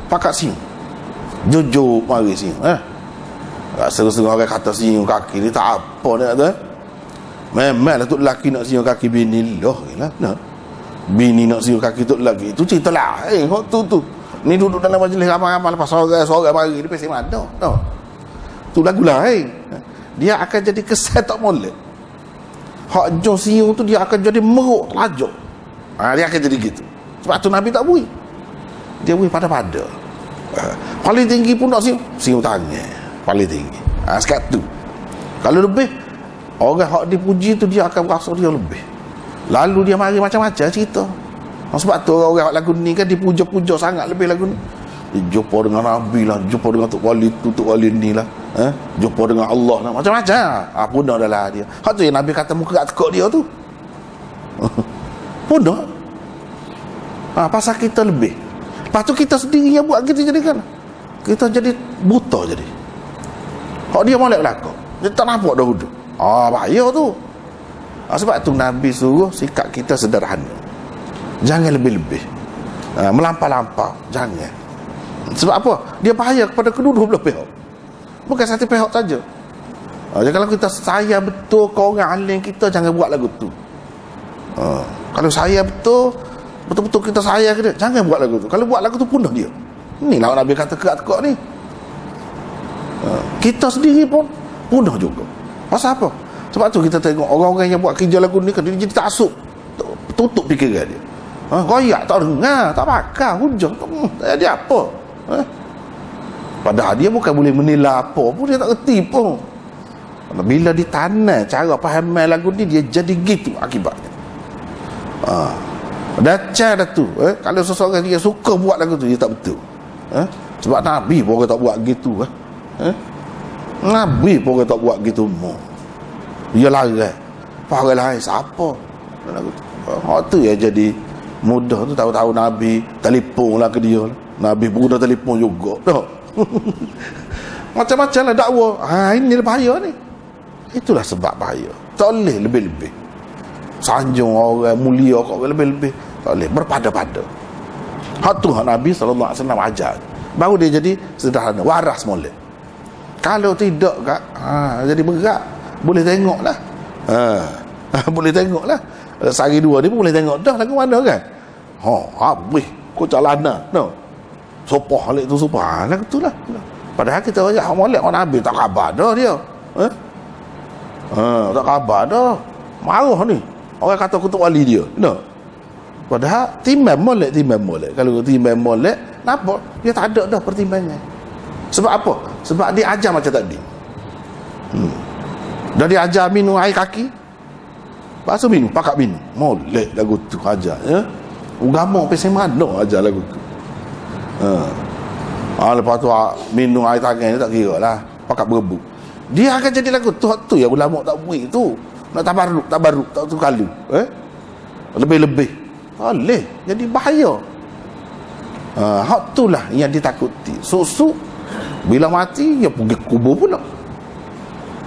pakat senyum, jujur mari senyum. Setengah orang kata senyum kaki ni tak apa dia kata. Memanglah tu lelaki nak senyum kaki bini lah. Bini nak senyum kaki tu lelaki, itu cerita lain. Tu ni duduk dalam majlis ramai-ramai, lepas seorang mari dia pesen mana tu lagu lain. Dia akan jadi kesan tak molek. Hak jom senyum tu dia akan jadi meruk lajuk. Dia akan jadi gitu. Sebab tu Nabi tak bui. Dia bui pada-pada. Paling tinggi pun nak senyum tangan paling tinggi. Sekat tu. Kalau lebih, orang hak dipuji tu dia akan berasa dia lebih. Lalu dia mari macam-macam cerita. Sebab tu orang lagu ni kan dipuja-puja sangat lebih lagu ni. Dia jumpa dengan Nabi lah, jumpa dengan Tok Wali tu, Tok Wali ni lah, jumpa dengan Allah lah, macam-macam. Punah dah lah dia. Hak tu yang Nabi kata muka kat tekuk dia tu. Punah. Pasal kita lebih. Lepas tu kita sendiri yang buat kita jadikan. Kita jadi buta jadi. Hak dia molek belakang. Dia tak nampak dah duduk. Bahaya tu. Sebab tu Nabi suruh sikap kita sederhana. Jangan lebih-lebih. Melampau-lampau. Jangan. Sebab apa? Dia bahaya kepada kedua-dua belah pihak. Bukan satu pihak saja. Jadi kalau kita sayang betul ke orang alim kita, jangan buat lagu tu. Kalau sayang betul-betul kita sayang ke dia, jangan buat lagu tu. Kalau buat lagu tu punah dia. Inilah Nabi kata kerak-kerak ni. Kita sendiri pun punah juga. Pasal apa? Sebab tu kita tengok orang-orang yang buat kerja lagu ni kan, dia jadi taksub, tutup fikiran dia. Royak tak dengar, tak pakar, hujah, tak ada apa. Padahal dia bukan boleh menilai apa pun, dia tak reti pun. Bila ditanam cara fahaman lagu ni, dia jadi gitu akibatnya. Dah tu. Kalau seseorang dia suka buat lagu tu, dia tak betul. Sebab Nabi pun orang tak buat gitu. Nabi pun orang tak buat gitu. Dia larang. Orang lain siapa? Hak tu yang jadi mudah tu. Tahu-tahu Nabi telefon lah ke dia. Nabi pun dah telefon juga. Macam-macam lah dakwah. Ini bahaya ni. Itulah sebab bahaya. Tak boleh lebih-lebih. Sanjung orang mulia kau lebih-lebih. Tak boleh. Berpada-pada. Hak tu hak Nabi SAW ajar. Baru dia jadi sederhana. Waras molek. Kalau tidak kak, jadi berat. Boleh tengok lah. Boleh tengok lah. Sehari dua dia pun boleh tengok dah lagu mana kan. Habis kau calana no. Sopah halik tu sopah lagu tu lah. Padahal kita ajak hak molek orang Nabi tak khabar dah dia. Tak khabar dah. Marah ni. Orang kata kutuk wali dia. No. Padahal timbang molek. Kalau timbang molek, nampak dia tak ada dah pertimbangan. Sebab apa? Sebab dia ajar macam tadi. Dah dia ajar minum air kaki. Lepas tu minum, pakat minum. Molek lagu tu ajar. Ugama pesen mana ajar lagu tu. Lepas tu minum air tangan ni tak kira lah. Pakat berebut. Dia akan jadi lagu tu yang ulama tak buih tu. Nak tabarruk tak tu kali. Lebih-lebih. Boleh jadi bahaya. Hak itulah yang ditakuti. Susu bila mati dia pergi kubur pula.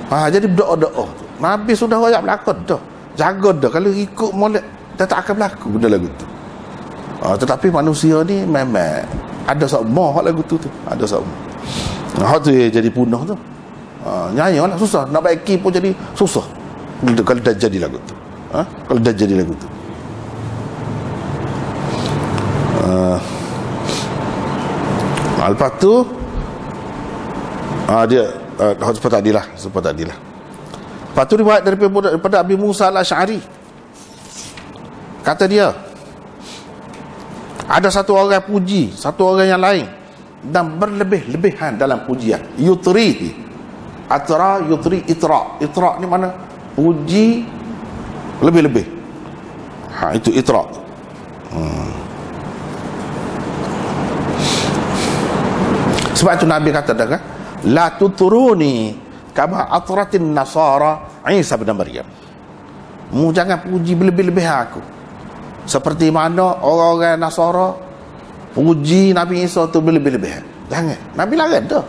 Jadi berdoa-doa tu. Nabi sudah royak berlaku dah. Jaga dah kalau ikut molek dia tak akan berlaku benda lagu tu. Tetapi manusia ni memang ada sama hak lagu tu. Ada sama. Hak tu jadi punah tu. Nyanyi lah susah. Nak baiki pun jadi susah. Kalau dah jadi lagu tu. Kalau dah jadi lagu tu. Lepas tu dia seperti tadilah. Lepas tu riwayat daripada Abi Musa al-Asy'ari, kata dia ada satu orang puji satu orang yang lain dan berlebih-lebihan dalam pujian. Yutri itra ni mana puji lebih-lebih. Itu itra. Sebab itu Nabi kata dah kan, la tuturuni kama atratin nasara Isa bin Maryam. Mu jangan puji berlebih-lebih aku seperti mana orang-orang Nasara puji Nabi Isa tu berlebih-lebih. Jangan. Nabi larang dah.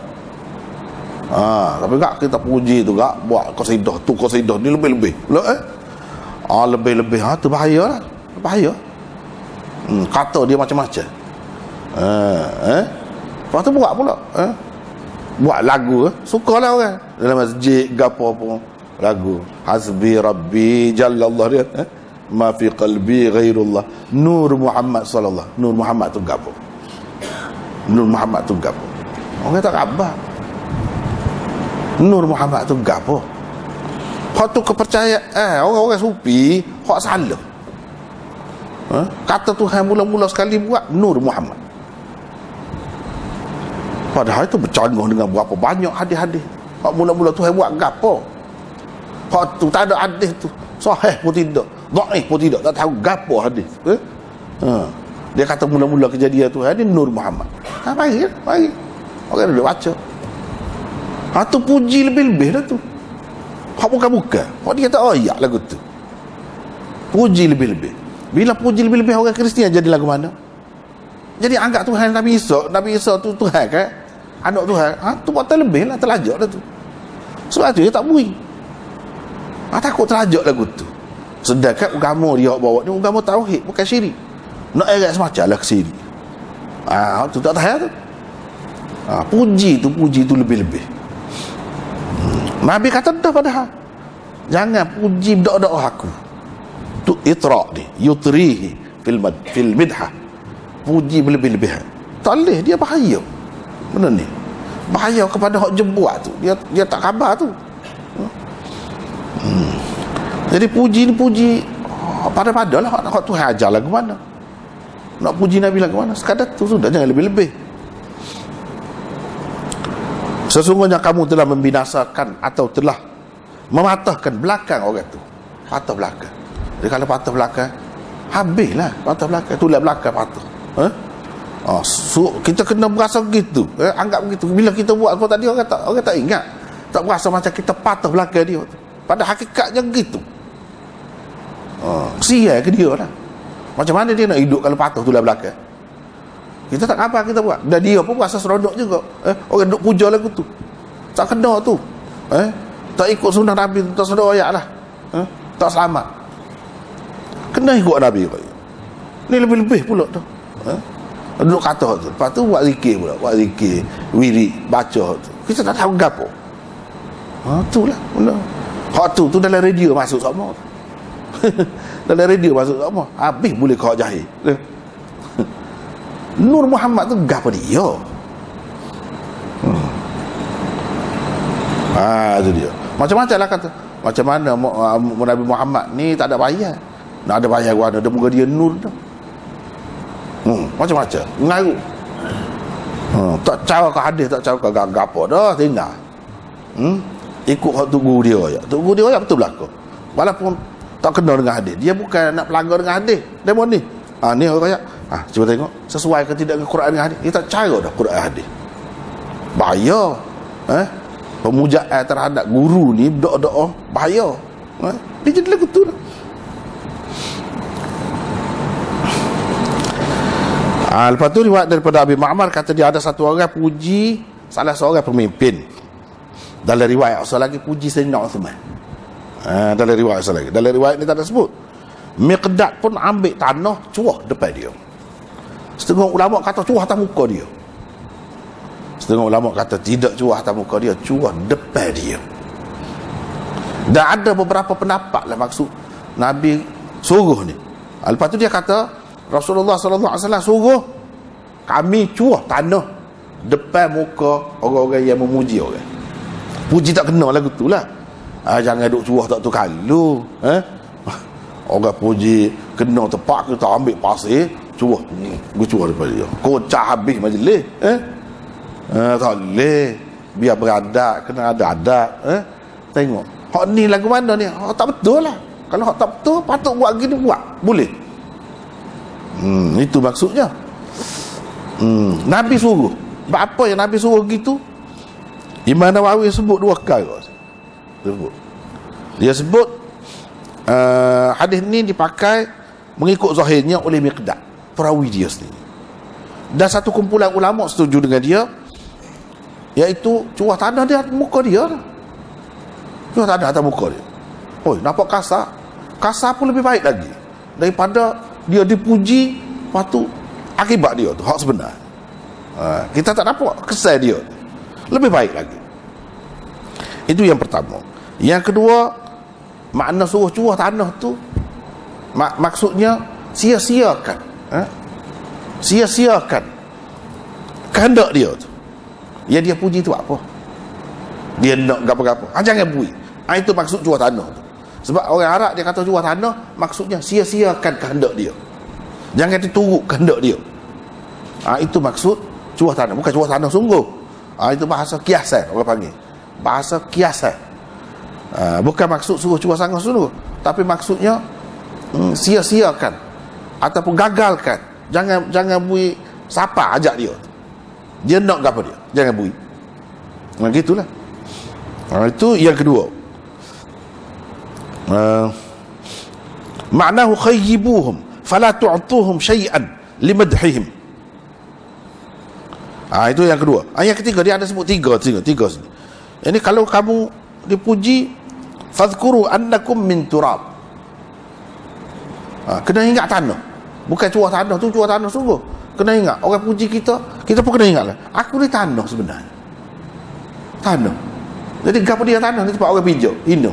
Tapi tak kita puji tu gak buat qasidah ni lebih-lebih. Lebih-lebih tu bahaya lah. Bahaya. Kata dia macam-macam. Lepas tu buat pula. Buat lagu. Sukalah orang. Dalam masjid gapo pun lagu. Hasbi Rabbi Jallallah dia. Ma fi qalbi ghairullah. Nur Muhammad sallallahu. Nur Muhammad tu gapo? Nur Muhammad tu gapo? Orang tak khabar. Nur Muhammad tu gapo? Hak tu kepercayaan orang-orang sufi, hak salah. Kata Tuhan mula-mula sekali buat Nur Muhammad. Padahal itu bercanggah dengan berapa banyak hadis-hadis. Hak mula-mula Tuhan buat gapo? Hak tu tak ada hadis tu. Sahih pun tidak, dhaif pun tidak, tak tahu gapo hadis. Dia kata mula-mula kejadian Tuhan ni Nur Muhammad. Baik. Orang dah baca. Tu puji lebih-lebih dah tu. Hak bukan-bukan. Hak dia kata ayat lagu tu. Puji lebih-lebih. Bila puji lebih-lebih orang Kristian jadi lagu mana? Jadi anggap Tuhan Nabi Isa tu Tuhan kan? Anak Tuhan. Tu buat terlebih lah, terlajak dah tu. Sebab tu dia tak bui. Takut terlajak lagu tu. Sedangkan agama dia bawa ni agama tauhid, bukan syirik. Nak erat semacam lah ke syirik. Tu tak tahu tu. Puji tu lebih-lebih. Nabi kata dah padahal. Jangan puji doa-doa aku. Tu itra ni, yutrihi fil midhah. Puji berlebih-lebihan. Tak boleh, dia bahaya. Benda ni. Bahaya kepada hak jebuat tu. Dia tak khabar tu. Jadi puji ni puji pada-pada lah hak Tuhan ajar lagu mana. Nak puji Nabi lagu mana. Sekadar tu sudah, jangan lebih-lebih. Sesungguhnya kamu telah membinasakan atau telah mematahkan belakang orang tu. Patah belakang. Jadi kalau patah belakang, habislah patah belakang. Tulang belakang patah. Kita kena berasa begitu. Anggap begitu. Bila kita buat apa tadi, orang tak ingat. Tak berasa macam kita patah belakang dia. Pada hakikatnya begitu. Kesian ke dia lah. Macam mana dia nak hidup kalau patah tulang belakang? Kita tak apa kita buat. Dan dia pun rasa seronok juga. Orang duk puja lagu tu. Tak kena tu. Tak ikut sunnah Nabi tu, tak sedar ayat lah. Tak selamat. Kena ikut Nabi. Ni lebih-lebih pula tu. Duduk kata tu. Lepas tu buat zikir pula. Buat zikir, wirid, baca tu. Kita tak tahu gapo. Itulah benda. Hak tu dalam radio masuk sama. Dalam radio masuk sama. Habis boleh kau jahil. Nur Muhammad tu gapo dia? Itu dia. Macam-macam lah kata. Macam mana Nabi Muhammad ni tak ada bayar. Nak ada bayar gua ada muka dia nur tu. Macam-macam. Mengaruh. Tak cara ke hadis, tak cara ke gapo dah tinggal. Ikut hak tu guru dia. Tu guru dia betul belaka. Walaupun tak kena dengan hadis. Dia bukan nak pelanggar dengan hadis. Demo ni. Ni orang kaya. Cuba tengok sesuai ke tidak dengan Quran dengan hadis. Dia tak cara dah Quran hadis. Bahaya. pemujaan terhadap guru ni doa-doa bahaya. Dia jadi lagu tu lah. Lepas tu riwayat daripada Abi Ma'mar kata dia ada satu orang puji salah seorang pemimpin. Dalam riwayat asal lagi puji Sayyidina Uthman. Dalam riwayat asal lagi. Dalam riwayat ni tak ada sebut. Miqdad pun ambil tanah cuah depan dia. Setengah ulama kata cuah atas muka dia. Setengah ulama kata tidak cuah atas muka dia, cuah depan dia. Dan ada beberapa pendapat lah maksud Nabi suruh ni. Lepas tu dia kata Rasulullah SAW suruh kami cuah tanah depan muka orang-orang yang memuji orang. Puji tak kena lagu tu lah. Jangan duk cuah tak tu kalau orang puji kena tepat kita ambil pasir cuah, gue cuah depan dia, kocak habis majlis. Tak boleh, biar beradab, kena ada adab. Tengok hak ni lagu mana ni, hak tak betul lah. Kalau hak tak betul patut buat gini, buat boleh. Itu maksudnya. Nabi suruh. Apa yang Nabi suruh gitu? Imam Nawawi sebut dua perkara. Dia sebut hadis ni dipakai mengikut zahirnya oleh Miqdad, perawi dia sendiri. Dan satu kumpulan ulama setuju dengan dia, iaitu cuah tanah dia muka dia. Cuah tanah atas muka dia. Nampak kasar. Kasar pun lebih baik lagi daripada dia dipuji, lepas tu akibat dia tu hak sebenar. Kita tak dapat kesan dia, lebih baik lagi. Itu yang pertama. Yang kedua, makna suruh cuah tanah tu maksudnya sia-siakan sia-siakan kehendak dia tu. Ya dia puji tu apa, dia nak gapo-gapo, jangan bui. Itu maksud cuah tanah tu. Sebab orang Arab dia kata cuah tanah maksudnya sia-siakan kehendak dia, jangan diturut kehendak dia. Itu maksud cuah tanah, bukan cuah tanah sungguh. Itu bahasa kiasan, orang panggil bahasa kiasan. Bukan maksud suruh cuah tanah sungguh, tapi maksudnya sia-siakan ataupun gagalkan. Jangan bui siapa ajak dia nak apa dia, jangan bui. Gitulah. Itu yang kedua. Ma'nahu khayyibuhum fala tu'tuhum syai'an limadhihim. Itu yang kedua. Yang ketiga dia ada sebut tiga sini. Ini kalau kamu dipuji, fadhkuru annakum min turab. Kena ingat tanah. Bukan cuah tanah tu cuah tanah sungguh. Kena ingat orang puji kita pun kena ingat lah, aku ni tanah sebenarnya. Tanah. Jadi gapo dia tanah ni sebab orang pinjam, hina.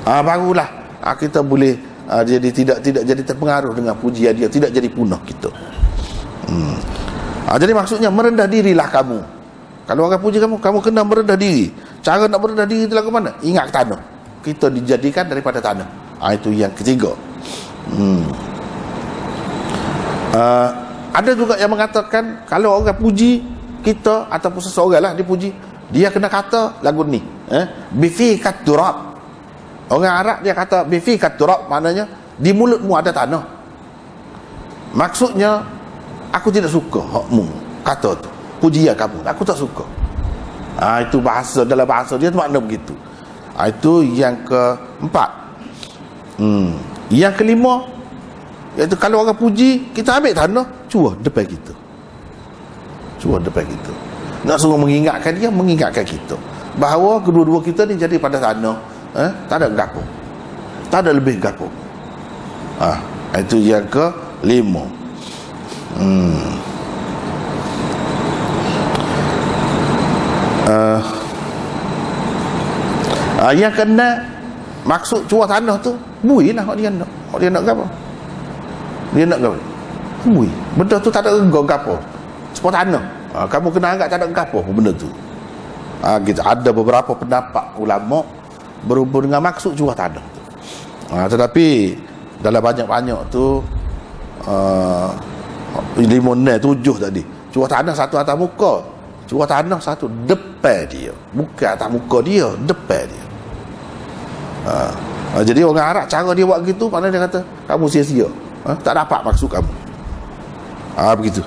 Barulah kita boleh jadi tidak jadi terpengaruh dengan pujian dia, tidak jadi punah kita. Jadi maksudnya merendah dirilah kamu. Kalau orang puji kamu kena merendah diri. Cara nak merendah diri itu lagu mana? Ingat tanah. Kita dijadikan daripada tanah. Itu yang ketiga. Ada juga yang mengatakan kalau orang puji kita ataupun seseorang lah dipuji, dia kena kata lagu ni bifikat turab. Orang Arab dia kata bifikat turab, maknanya di mulutmu ada tanah. Maksudnya aku tidak suka hakmu kata tu, pujian kamu aku tak suka. Itu bahasa, dalam bahasa dia tu makna begitu. Itu yang keempat. Yang kelima, iaitu kalau orang puji kita ambil tanah cuah depan kita, cuah depan kita. Nak suruh mengingatkan dia, mengingatkan kita bahawa kedua-dua kita ni jadi pada tanah. Tak ada gapo, tak ada lebih gapo. Itu yang kelima. Yang kena maksud cuah tanah tu bui lah dia nak. Dia nak gapo? Dia nak gapo? Bui. Benda tu tak ada gapo. Sepot tanah. Kamu kena anggap tak ada gapo benda tu. Gitu. Ada beberapa pendapat ulama berhubung dengan maksud cuah tanah tu. Tetapi dalam banyak-banyak tu 5, 6, 7 tadi. Cuah tanah satu atas muka, cuah tanah satu depan dia. Bukan atas muka dia, depan dia. Jadi orang Arab cara dia buat gitu, mana dia kata kamu sia-sia, tak dapat maksud kamu. Begitu.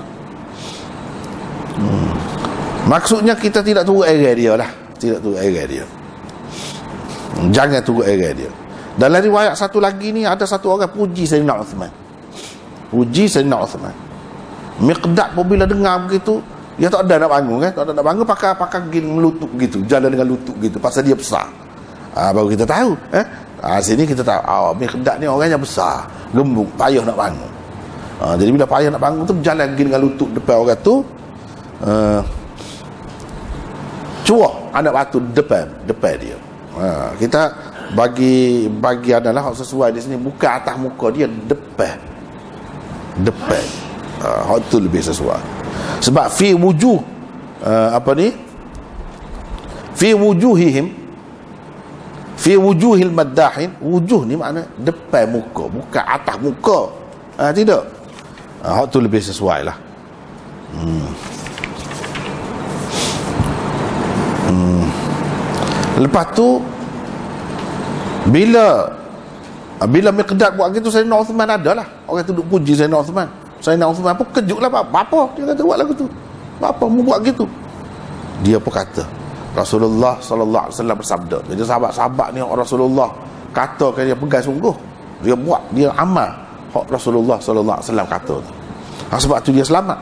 Maksudnya kita tidak turut area dia lah. tidak turut air dia. Jangan turut air dia. Dalam riwayat satu lagi ni, ada satu orang puji Sayyidina Uthman. Puji Sayyidina Uthman. Miqdad pun bila dengar begitu, dia tak ada nak bangun kan, tak ada nak bangun, pakai gini lutut gitu, jalan dengan lutut gitu, pasal dia besar. Baru kita tahu, sini kita tahu, Miqdad ni orangnya besar, gembung, payah nak bangun. Jadi bila payah nak bangun tu, berjalan gini dengan lutut depan orang tu, cuak anak batu depan dia. Kita bagi adalah sesuai di sini, bukan atas muka dia, depan. Itu lebih sesuai. Sebab fi wujuh fi wujuhil maddahin, wujuh ni makna depan muka, bukan atas muka. Tidak. Itu lebih sesuai lah. Lepas tu bila Miqdad buat gitu, Sayyidina Uthman ada lah. Orang tu duk puji Sayyidina Uthman. Sayyidina Uthman pun kejut lah, apa dia kata buat lagu tu, apa mu buat gitu. Dia pun kata Rasulullah sallallahu alaihi wasallam bersabda. Jadi sahabat-sahabat ni Rasulullah katakan dia pegang sungguh, dia buat, dia amal hak Rasulullah sallallahu alaihi wasallam kata tu. Sebab tu dia selamat.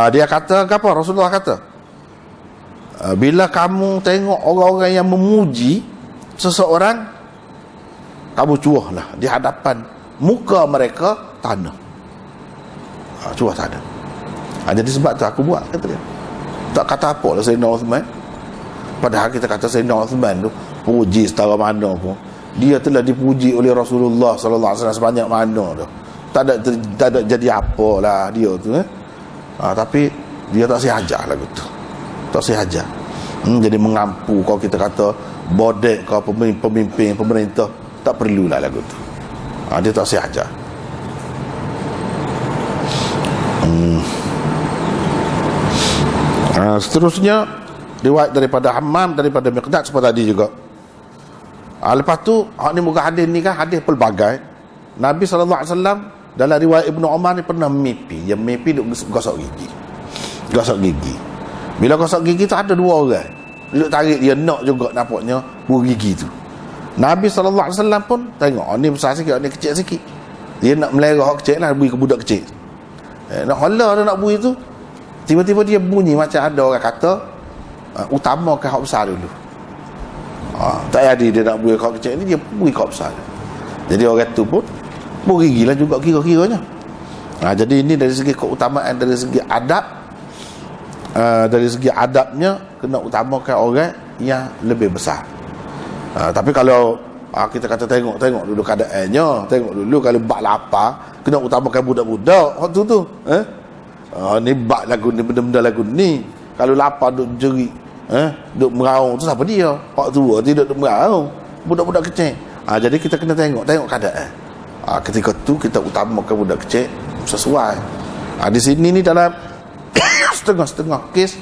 Dia kata apa? Rasulullah kata, bila kamu tengok orang-orang yang memuji seseorang, kamu cuahlah di hadapan muka mereka tanah. Cuah tanah. Jadi sebab tu aku buat, kata dia. Tak kata apa lah Sayyidina Uthman. Padahal kita kata Sayyidina Uthman tu puji setara mana pun, dia telah dipuji oleh Rasulullah sallallahu alaihi wasallam sebanyak mana tu. Tak ada jadi apalah dia tu, tapi dia tak sihaja lagu tu. Tak sihaja. Jadi mengampu kalau kita kata bodek kau pemimpin pemerintah, tak perlulah lagu tu. Dia tak sihaja. Seterusnya riwayat daripada Hammam, daripada Miqdad seperti tadi juga. Lepas tu hak ni muka hadis ni kan hadis pelbagai. Nabi sallallahu alaihi wasallam dalam riwayat Ibnu Umar ni pernah mimpi. Dia mimpi duk gosok gigi. Bila gosok gigi tu ada dua orang duk tarik dia, nak juga nampaknya buah gigi tu. Nabi sallallahu alaihi wasallam pun tengok, ni besar sikit, ni kecil sikit. Dia nak melera hak kecil lah, bui ke budak kecil. Nak hala dia nak bui tu, tiba-tiba dia bunyi macam ada orang kata, utamakan hak besar dulu. Tak ada dia nak bui hak kecil ni, dia bui hak besar. Jadi orang tu pun gigi lah juga kira-kiranya. Jadi ini dari segi keutamaan, dari segi adab, dari segi adabnya kena utamakan orang yang lebih besar. Tapi kalau kita kata tengok dulu keadaannya, tengok dulu kalau bak lapar kena utamakan budak-budak waktu tu. Ni bak lagu ni, benda-benda lagu ni, kalau lapar duk jerit, duk meraung tu siapa dia? Hak tua tidak duk meraung, budak-budak kecil. Jadi kita kena tengok keadaan. Ketika tu kita utamakan budak kecil sesuai. Di sini ni dalam setengah-setengah kes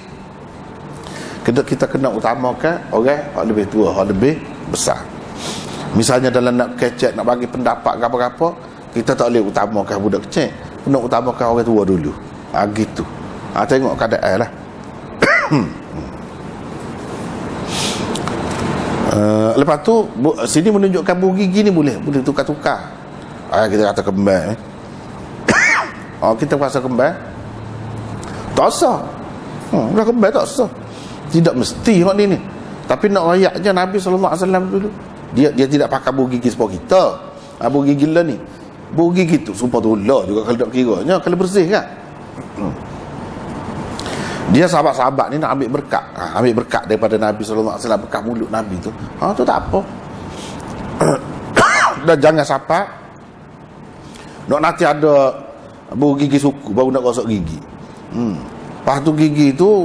kita kena utamakan orang yang lebih tua, yang lebih besar. Misalnya dalam nak kecek, nak bagi pendapat apa-apa, kita tak boleh utamakan budak kecil, kena utamakan orang tua dulu. Gitu. Tengok keadaan lah. Lepas tu sini menunjukkan buah gigi ni boleh tukar-tukar. Kita kata kembar. Kita rasa kembar tak sah. Dah kembar tak sah. Tidak mesti hak ni. Tapi nak rayaknya Nabi sallallahu alaihi wasallam dulu, dia tidak pakai buah gigi seperti kita. Buah gigi lah ni, buah gigi tu sumpah tu lah juga kalau tak kiranya, kalau bersih kan. Dia sahabat-sahabat ni nak ambil berkat daripada Nabi sallallahu alaihi wasallam, berkat mulut Nabi tu. Tu tak apa. Dan jangan sampai nak nanti ada buah gigi suku baru nak gosok gigi. Lepas tu gigi tu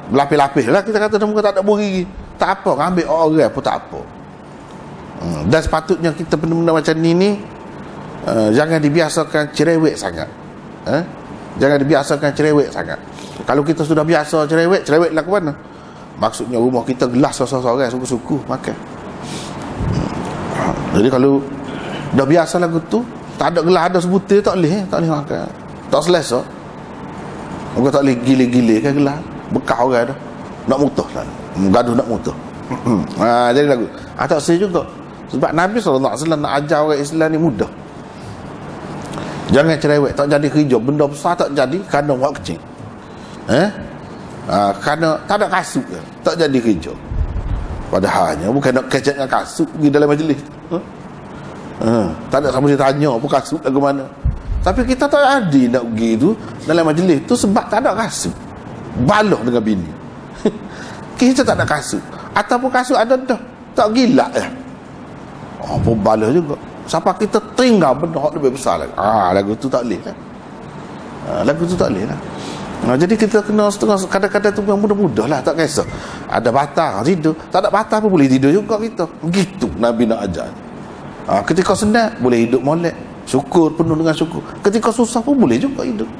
berlapis-lapis lah, kita kata muka tak ada buah gigi, tak apa, ambil orang pun tak apa. Dan sepatutnya kita benda-benda macam ni jangan dibiasakan cerewet sangat. Jangan dibiasakan cerewet sangat. Kalau kita sudah biasa cerewet lah ke mana? Maksudnya rumah kita gelas seorang suku-suku makan. Jadi kalau dah biasa lagu tu, tak ada gelas, ada sebutir, tak boleh makan, tak selesa. Muka tak boleh gile-gile kan gelas bekas orang dah. nak mutuh lah, gaduh nak mutuh. Jadi lagu tak sah juga. Sebab Nabi SAW nak ajar orang Islam ni mudah. Jangan cerewet, tak jadi kerja, benda besar tak jadi kerana buat kecil. Kerana tak ada kasut, tak jadi kerja. Padahalnya bukan nak kecek dengan kasut pergi dalam majlis. Tak ada siapa dia tanya apa kasut lagu mana. Tapi kita tak ada nak pergi tu dalam majlis tu sebab tak ada kasut. Baloh dengan bini. Kita tak ada kasut. Ataupun kasut ada dah, tak gila ya. Apa baloh juga. Siapa kita tinggal benda lebih besar lagi. Lagu tu tak boleh lah. Lagu tu tak boleh lah. Jadi kita kena setengah kadang-kadang tu yang mudah-mudah lah, tak kisah. Ada batal tidur, tak ada batal pun boleh tidur juga kita. Begitu Nabi nak ajar. Ketika senang boleh hidup molek, syukur, penuh dengan syukur. Ketika susah pun boleh juga hidup.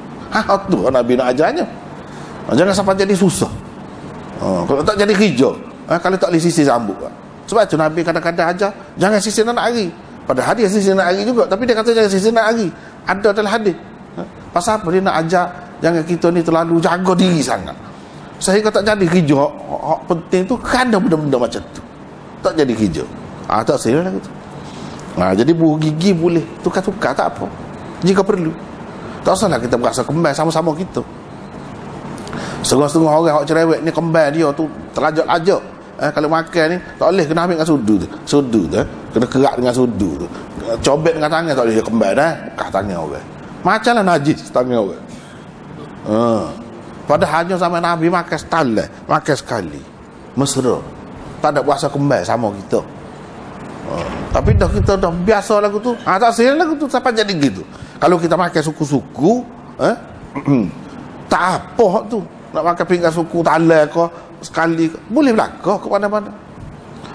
Tu Nabi nak ajarnya. Jangan sampai jadi susah. Kalau tak jadi kerja, kalau tak boleh sisir rambut. Sebab tu Nabi kadang-kadang ajar jangan sisir nak hari. Padahal dia sisir nak hari juga, tapi dia kata jangan sisir nak hari. Ada dalam hadis. Pasal apa dia nak ajar jangan kita ni terlalu jaga diri sangat sehingga tak jadi kerja. Hak penting tu kerana benda-benda macam tu tak jadi kerja. Tak serius lah tu. Jadi buah gigi boleh tukar-tukar, tak apa jika perlu. Tak usahlah kita berasa kembal sama-sama kita. Setengah-setengah orang hak cerewet ni kembal dia tu terlajak-lajak. Kalau makan ni tak boleh, kena ambil dengan sudu tu. Sudu tu kena kerak dengan sudu tu. Cobek dengan tangan tak boleh, dia kembal dah bekas tangan orang. Macamlah najis tangan orang. Padahalnya sama Nabi makan sekali mesra, tak ada puasa kembal sama kita. Tapi dah kita dah biasa lagu tu, tak serius lagu tu sampai jadi gitu. Kalau kita makan suku-suku tak apa tu, nak makan pinggan suku talai ke sekali boleh belaka ke mana-mana.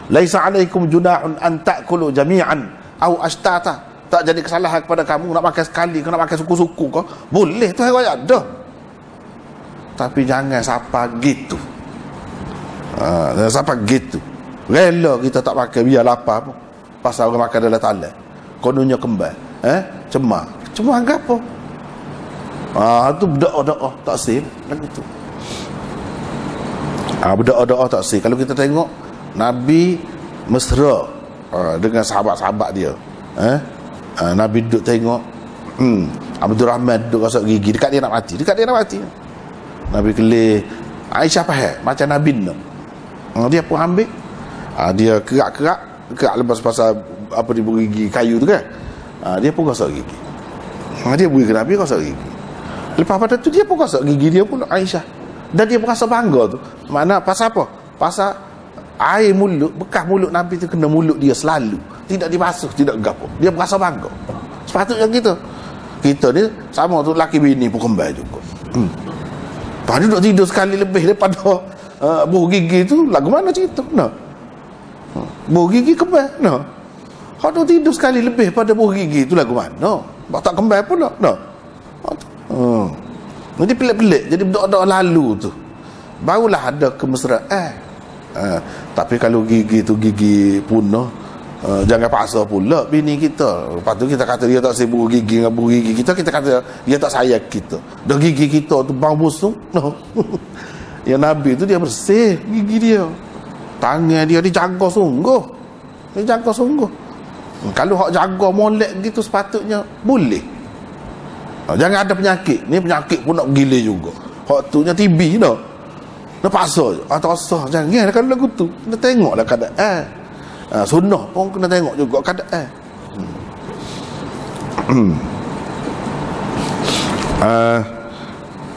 Laisa alaikum junahun an ta'kulu jami'an au ashtata. Tak jadi kesalahan kepada kamu nak makan sekali ke nak makan suku-suku ke, boleh tu hari ada. Tapi jangan sampai gitu. Jangan sampai gitu. Rela kita tak makan biar lapar pun. Pasal orang makan dalam talai. Kononnya kembal. Cuma anggap apa? Tu berdoa-doa tak sih lagu tu. Berdoa-doa tak sih. Kalau kita tengok Nabi mesra dengan sahabat-sahabat dia. Nabi duduk tengok Abdul Rahman duduk rosok gigi dekat dia nak mati. Nabi kelih Aisyah faham macam Nabi nak. Dia pun ambil, dia kerak lepas pasal apa dia gigi kayu tu kan. Dia pun gosok gigi. Dia beri ke Nabi gosok gigi. Lepas pada tu dia pun gosok gigi dia pun Aisyah. Dan dia pun rasa bangga tu. Mana pasal apa? Pasal air mulut, bekas mulut Nabi tu kena mulut dia selalu. Tidak dibasuh, tidak gapo. Dia berasa bangga. Sepatutnya kita ni sama tu laki bini pun kembali juga. Lepas duduk tidur sekali lebih daripada buah gigi tu, lagu mana cerita? Buah gigi kembali. Hak tu tidur sekali lebih pada buah gigi tu lagu mana? Tak kembali pula. Jadi pelik-pelik. Jadi berdoa-doa lalu tu barulah ada kemesraan. Tapi kalau gigi tu gigi punah, jangan paksa pula bini kita. Lepas tu kita kata dia tak sibuk gigi dengan buah gigi kita, kita kata dia tak sayang kita. Dah gigi kita tu bang busuk. Ya Nabi tu dia bersih gigi dia. Tangan dia dijaga sungguh. Kalau hak jaga molek gitu sepatutnya boleh. Jangan ada penyakit. Ni penyakit pun nak gila juga. Hak tu nya TB dah. Nak paksa je. Tak usah. Jangan kalau lagu tu. Kena tengoklah keadaan. Sunnah pun kena tengok juga keadaan.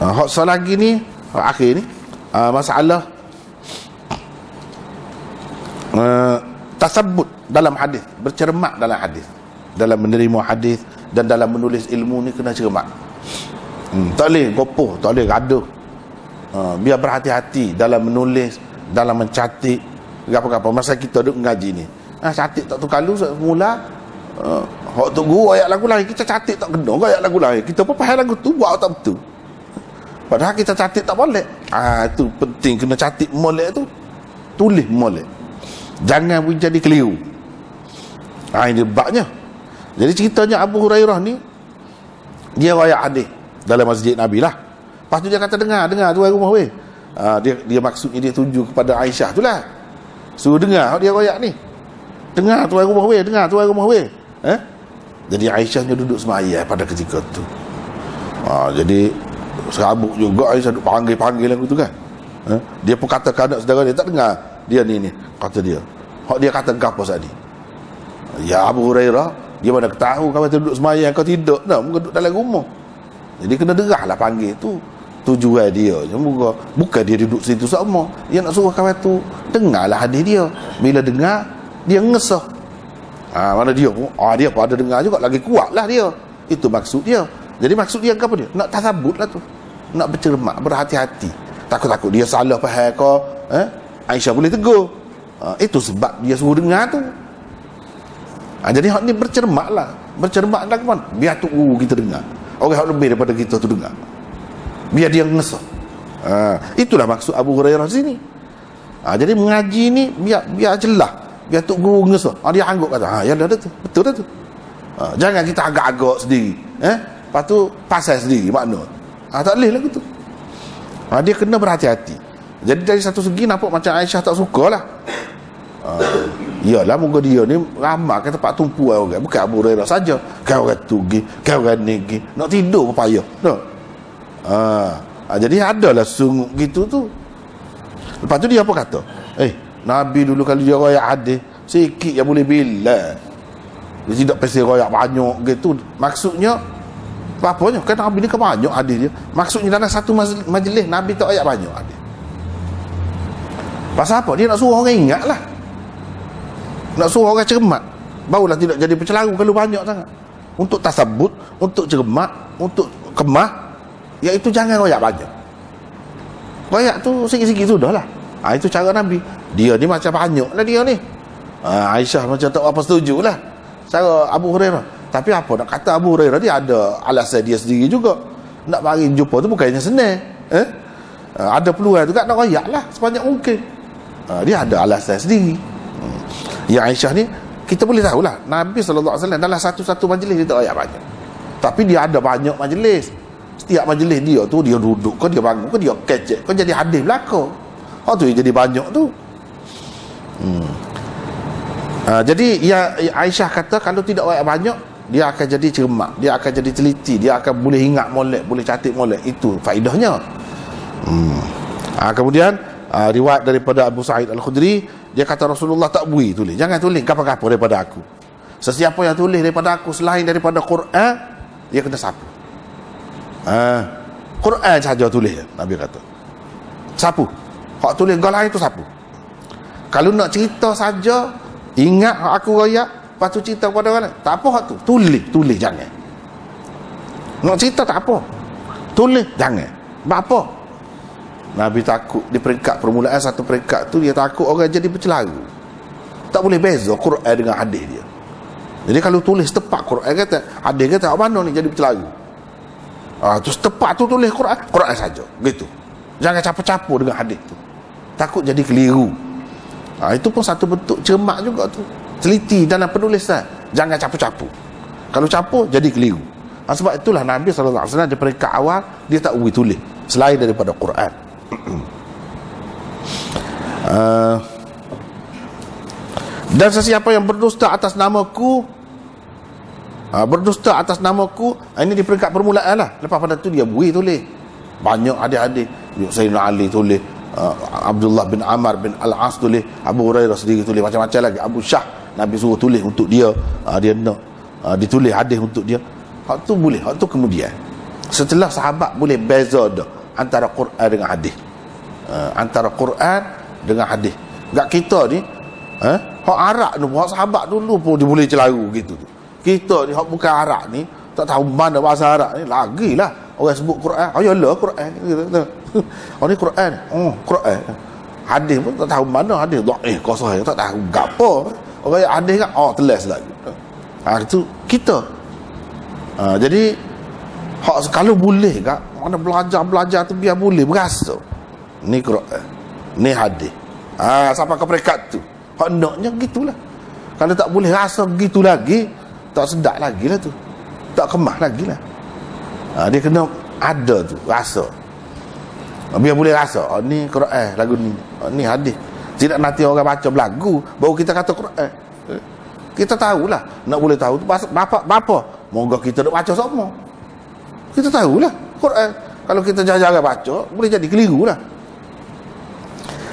Hak soal lagi ni, akhir ni, masalah tasabbut dalam hadis, bercermat dalam hadis, dalam menerima hadis dan dalam menulis ilmu ni kena cermat. Tak boleh gopoh, tak boleh gaduh. Biar berhati-hati dalam menulis, dalam mencatat apa-apa. Masa kita duduk mengaji ni, catat tak tu kalau mula hak tu guru ayat lagu lain kita catat tak kena ayat lagu lain, kita pun faham lagu tu buat tak betul, padahal kita catat tak boleh. Itu penting, kena catat molek tu, tulis molek, jangan pun jadi keliru. Ini baknya. Jadi ceritanya Abu Hurairah ni dia riwayat hadis dalam masjid Nabi lah. Lepas tu dia kata dengar tu rumah weh. dia maksudnya dia tuju kepada Aisyah tu lah. Suruh dengar dia royak ni. Dengar tuan rumah weh, dengar tuan rumah weh. Jadi Aisyahnya duduk semaya pada ketika tu. Jadi serabut juga Aisyah duduk panggil aku tu kan. Dia pun kata ke anak saudara dia, tak dengar dia ni kata dia. Hak dia kata gapo tadi? Ya Abu Hurairah, dia mana tahu kau duduk semaya kau tidak dah, muka duduk dalam rumah. Jadi kena derahlah panggil tu. Tujuan dia bukan dia duduk situ sama. Dia nak suruh kawan tu dengarlah hadis dia. Bila dengar dia ngesah. Mana dia pun dia pun ada dengar juga, lagi kuatlah dia. Itu maksud dia. Jadi maksud dia apa dia? Nak tasabut lah tu. Nak bercermat, berhati-hati. Takut-takut dia salah faham ke, Aisyah boleh tegur. Itu sebab dia suruh dengar tu. Jadi hak ni bercermat lah. Bercermat lah kawan. Biar tu kita dengar. Orang hak lebih daripada kita tu dengar. Biar dia ngesah. Itulah maksud Abu Hurairah sini. Jadi mengaji ni biar jelas. Biar tok guru ngesah. Dia anggap kata, ya dah tu. Betul dah tu. Jangan kita agak-agak sendiri. Lepas tu pasal sendiri makna. Tak boleh lah gitu. Dia kena berhati-hati. Jadi dari satu segi nampak macam Aisyah tak suka lah. Iyalah moga dia ni ramai ke tempat tumpuan orang. Bukan Abu Hurairah saja. Kau orang tu pergi, kau orang ni pergi. Nak tidur pun payah. Jadi adalah sungguh gitu tu. Lepas tu dia apa kata? Nabi dulu kalau dia royak hadis sikit yang boleh bila. Dia tidak pasal royak banyak gitu. Maksudnya apa-apanya? Kan Nabi ni kan banyak hadis dia. Maksudnya dalam satu majlis Nabi tak royak banyak hadis. Pasal apa? Dia nak suruh orang ingat lah. Nak suruh orang cermat. Barulah tidak jadi pencelaru kalau banyak sangat. Untuk tasabut, untuk cermat, untuk kemah, iaitu jangan royak banyak. Royak tu sikit-sikit sudah lah. Itu cara Nabi. Dia ni macam banyak lah dia ni. Aisyah macam tak apa setuju lah cara Abu Hurairah. Tapi apa nak kata, Abu Hurairah dia ada alasan dia sendiri juga. Nak bagi jumpa tu bukannya senang. Ada peluang juga nak royak lah sebanyak mungkin. Dia ada alasan sendiri. Yang Aisyah ni kita boleh tahulah Nabi SAW dalam satu-satu majlis dia tak royak banyak. Tapi dia ada banyak majlis. Setiap majlis dia tu dia duduk ke, dia bangun ke, dia kecek ke, jadi hadis belaka. Tu yang jadi banyak tu. Jadi Aisyah kata kalau tidak royak banyak, dia akan jadi cermat, dia akan jadi teliti, dia akan boleh ingat molek, boleh catat molek. Itu faedahnya. Kemudian riwayat daripada Abu Sa'id Al-Khudri, dia kata Rasulullah tak boleh tulis. Jangan tulis apa-apa daripada aku. Sesiapa yang tulis daripada aku selain daripada Quran, dia kena sapu. Quran saja tulis, Nabi kata. Sapu. Hak tulis gol lain tu sapu. Kalau nak cerita saja, ingat hak aku royak, lepas tu cerita kepada orang lain, tak apa hak tu. Tulis jangan. Nak cerita tak apa. Tulis jangan. Apa? Nabi takut di peringkat permulaan satu peringkat tu, dia takut orang jadi bercelaru. Tak boleh beza Quran dengan hadis dia. Jadi kalau tulis tepat Quran kata, hadis kata mana ni jadi bercelaru. Terus tepat tu tulis Quran saja gitu. Jangan campur-campur dengan hadis tu. Takut jadi keliru. Itu pun satu bentuk cermat juga tu. Teliti dalam penulisan. Jangan campur-campur. Kalau campur jadi keliru. Sebab itulah Nabi SAW di peringkat awal dia tak boleh tulis selain daripada Quran. Dan sesiapa yang berdusta atas namaku, berdusta atas namaku, ini di peringkat permulaan lah. Lepas pada tu dia boleh tulis banyak hadis-hadis. Sayyidina Ali tulis, Abdullah bin Amr bin Al-As tulis, Abu Hurairah sendiri tulis, macam-macam lagi. Abu Syah Nabi suruh tulis untuk dia. Dia nak ditulis hadis untuk dia. Hak tu boleh. Hak tu kemudian setelah sahabat boleh beza dah antara Quran dengan hadis. Antara Quran dengan hadis. Gak kita ni hak Arab tu, hak sahabat dulu pun dia boleh celaru gitu tu. Kita ni hak bukan Arab ni tak tahu mana bahasa Arab ni, lagilah orang sebut Quran. Yalah Quran gitu. Ni Quran. Quran. Hadis pun tak tahu mana hadis. Dhaif ke sahih tak tahu gapo. Orang hadis kan telas lagi. Itu kita. Jadi hak kalau boleh kan mana belajar tu biar boleh berasa. Ni Quran, ni hadis. Sampai ke peringkat tu. Hak naknya gitulah. Kalau tak boleh rasa gitu lagi, tak sedap lagi lah tu. Tak kemah lagi lah. Dia kena ada tu rasa. Biar boleh rasa ni Quran lagu ni, ni hadis. Tidak nanti orang baca berlagu baru kita kata Quran. Kita tahulah, nak boleh tahu tu bapa moga kita nak baca semua. Kita tahulah Quran. Kalau kita jarang-jarang baca boleh jadi keliru lah.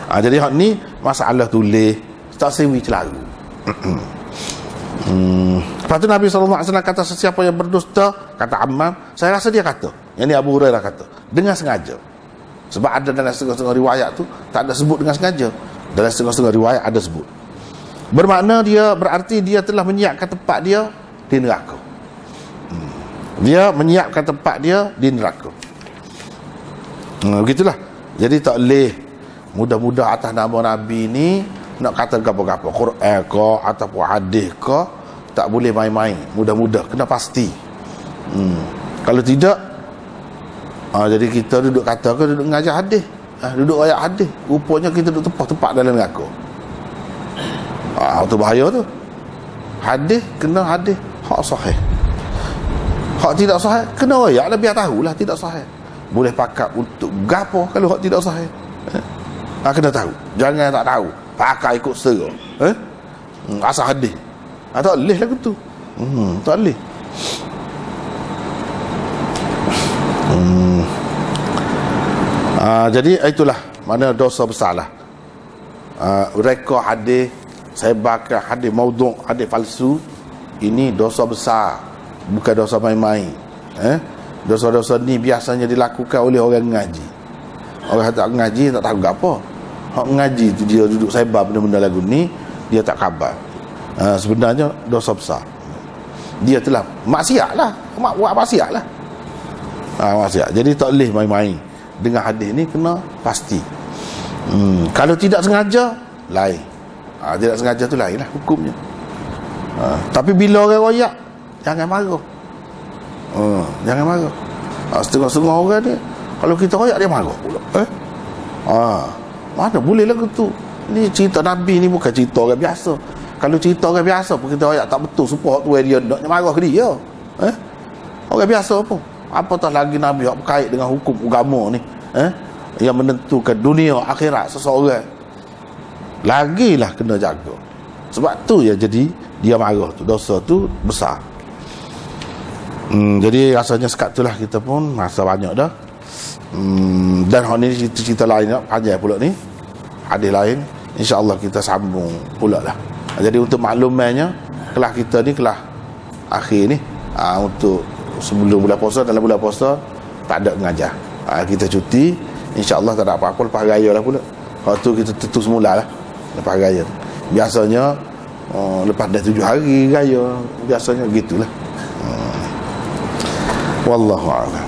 Jadi hak ni masalah tulis tak sewi celaru. Lepas tu Nabi SAW kata sesiapa yang berdusta, kata Ammar, saya rasa dia kata, yang ni Abu Hurairah kata, dengan sengaja. Sebab ada dalam setengah-setengah riwayat tu tak ada sebut dengan sengaja. Dalam setengah-setengah riwayat ada sebut. Bermakna dia, berarti dia telah menyiapkan tempat dia di neraka. Dia menyiapkan tempat dia di neraka. Begitulah. Jadi tak boleh mudah-mudah atas nama Nabi ni nak kata apa-apa, Quran ke ataupun hadis ke, tak boleh main-main. Mudah-mudah kena pasti. Kalau tidak, jadi kita duduk kata ke duduk mengajar hadis, duduk ayat hadis, rupanya kita duduk tempat-tempat dalam neraka. Itu bahaya tu. Hadis kena hadis hak sahih. Hak tidak sahih kena ayat lah, biar tahulah tidak sahih. Boleh pakai untuk gapo kalau hak tidak sahih. Kena tahu. Jangan tak tahu pakai ikut sera. Asal hadis. Tak boleh lagu tu. Tak boleh. Jadi itulah mana dosa besar lah. Rekod hadis, sebarkan hadis maudhu', hadis palsu, ini dosa besar, bukan dosa main-main. Dosa-dosa ni biasanya dilakukan oleh orang ngaji. Orang tak ngaji tak tahu apa. Hak ngaji tu dia duduk sebar benda-benda lagu ni, dia tak khabar. Sebenarnya dosa besar. Dia telah maksiat lah, buat maksiat lah. Maksiat. Jadi tak boleh main-main dengan hadis ni, kena pasti. Kalau tidak sengaja lain. Tidak sengaja tu lain lah hukumnya. Tapi bila orang royak, jangan marah. Jangan marah. Setengah-setengah orang dia, kalau kita royak dia marah pula. Mana boleh lagu tu. Ni cerita Nabi ni bukan cerita orang biasa. Kalau cerita orang biasa pun kita royak tak betul, supaya tu dia nak marah ke dia. Orang biasa pun. Apatah lagi Nabi yang berkait dengan hukum agama ni, yang menentukan dunia akhirat seseorang. Lagilah kena jaga. Sebab tu ya jadi dia marah tu, dosa tu besar. Jadi rasanya sekat itulah kita pun masa banyak dah. Dan hal ni cerita lain panjang pula ni, hadis lain, insya-Allah kita sambung pula lah. Jadi untuk maklumannya, kelas kita ni kelas akhir ni, untuk sebelum bulan puasa, dalam bulan puasa tak ada mengajar. Kita cuti, insya-Allah tak ada apa-apa, lepas raya lah pula. Waktu kita tutup semula lah lepas raya. Biasanya lepas dah 7 hari raya, biasanya gitulah. Wallahu a'lam.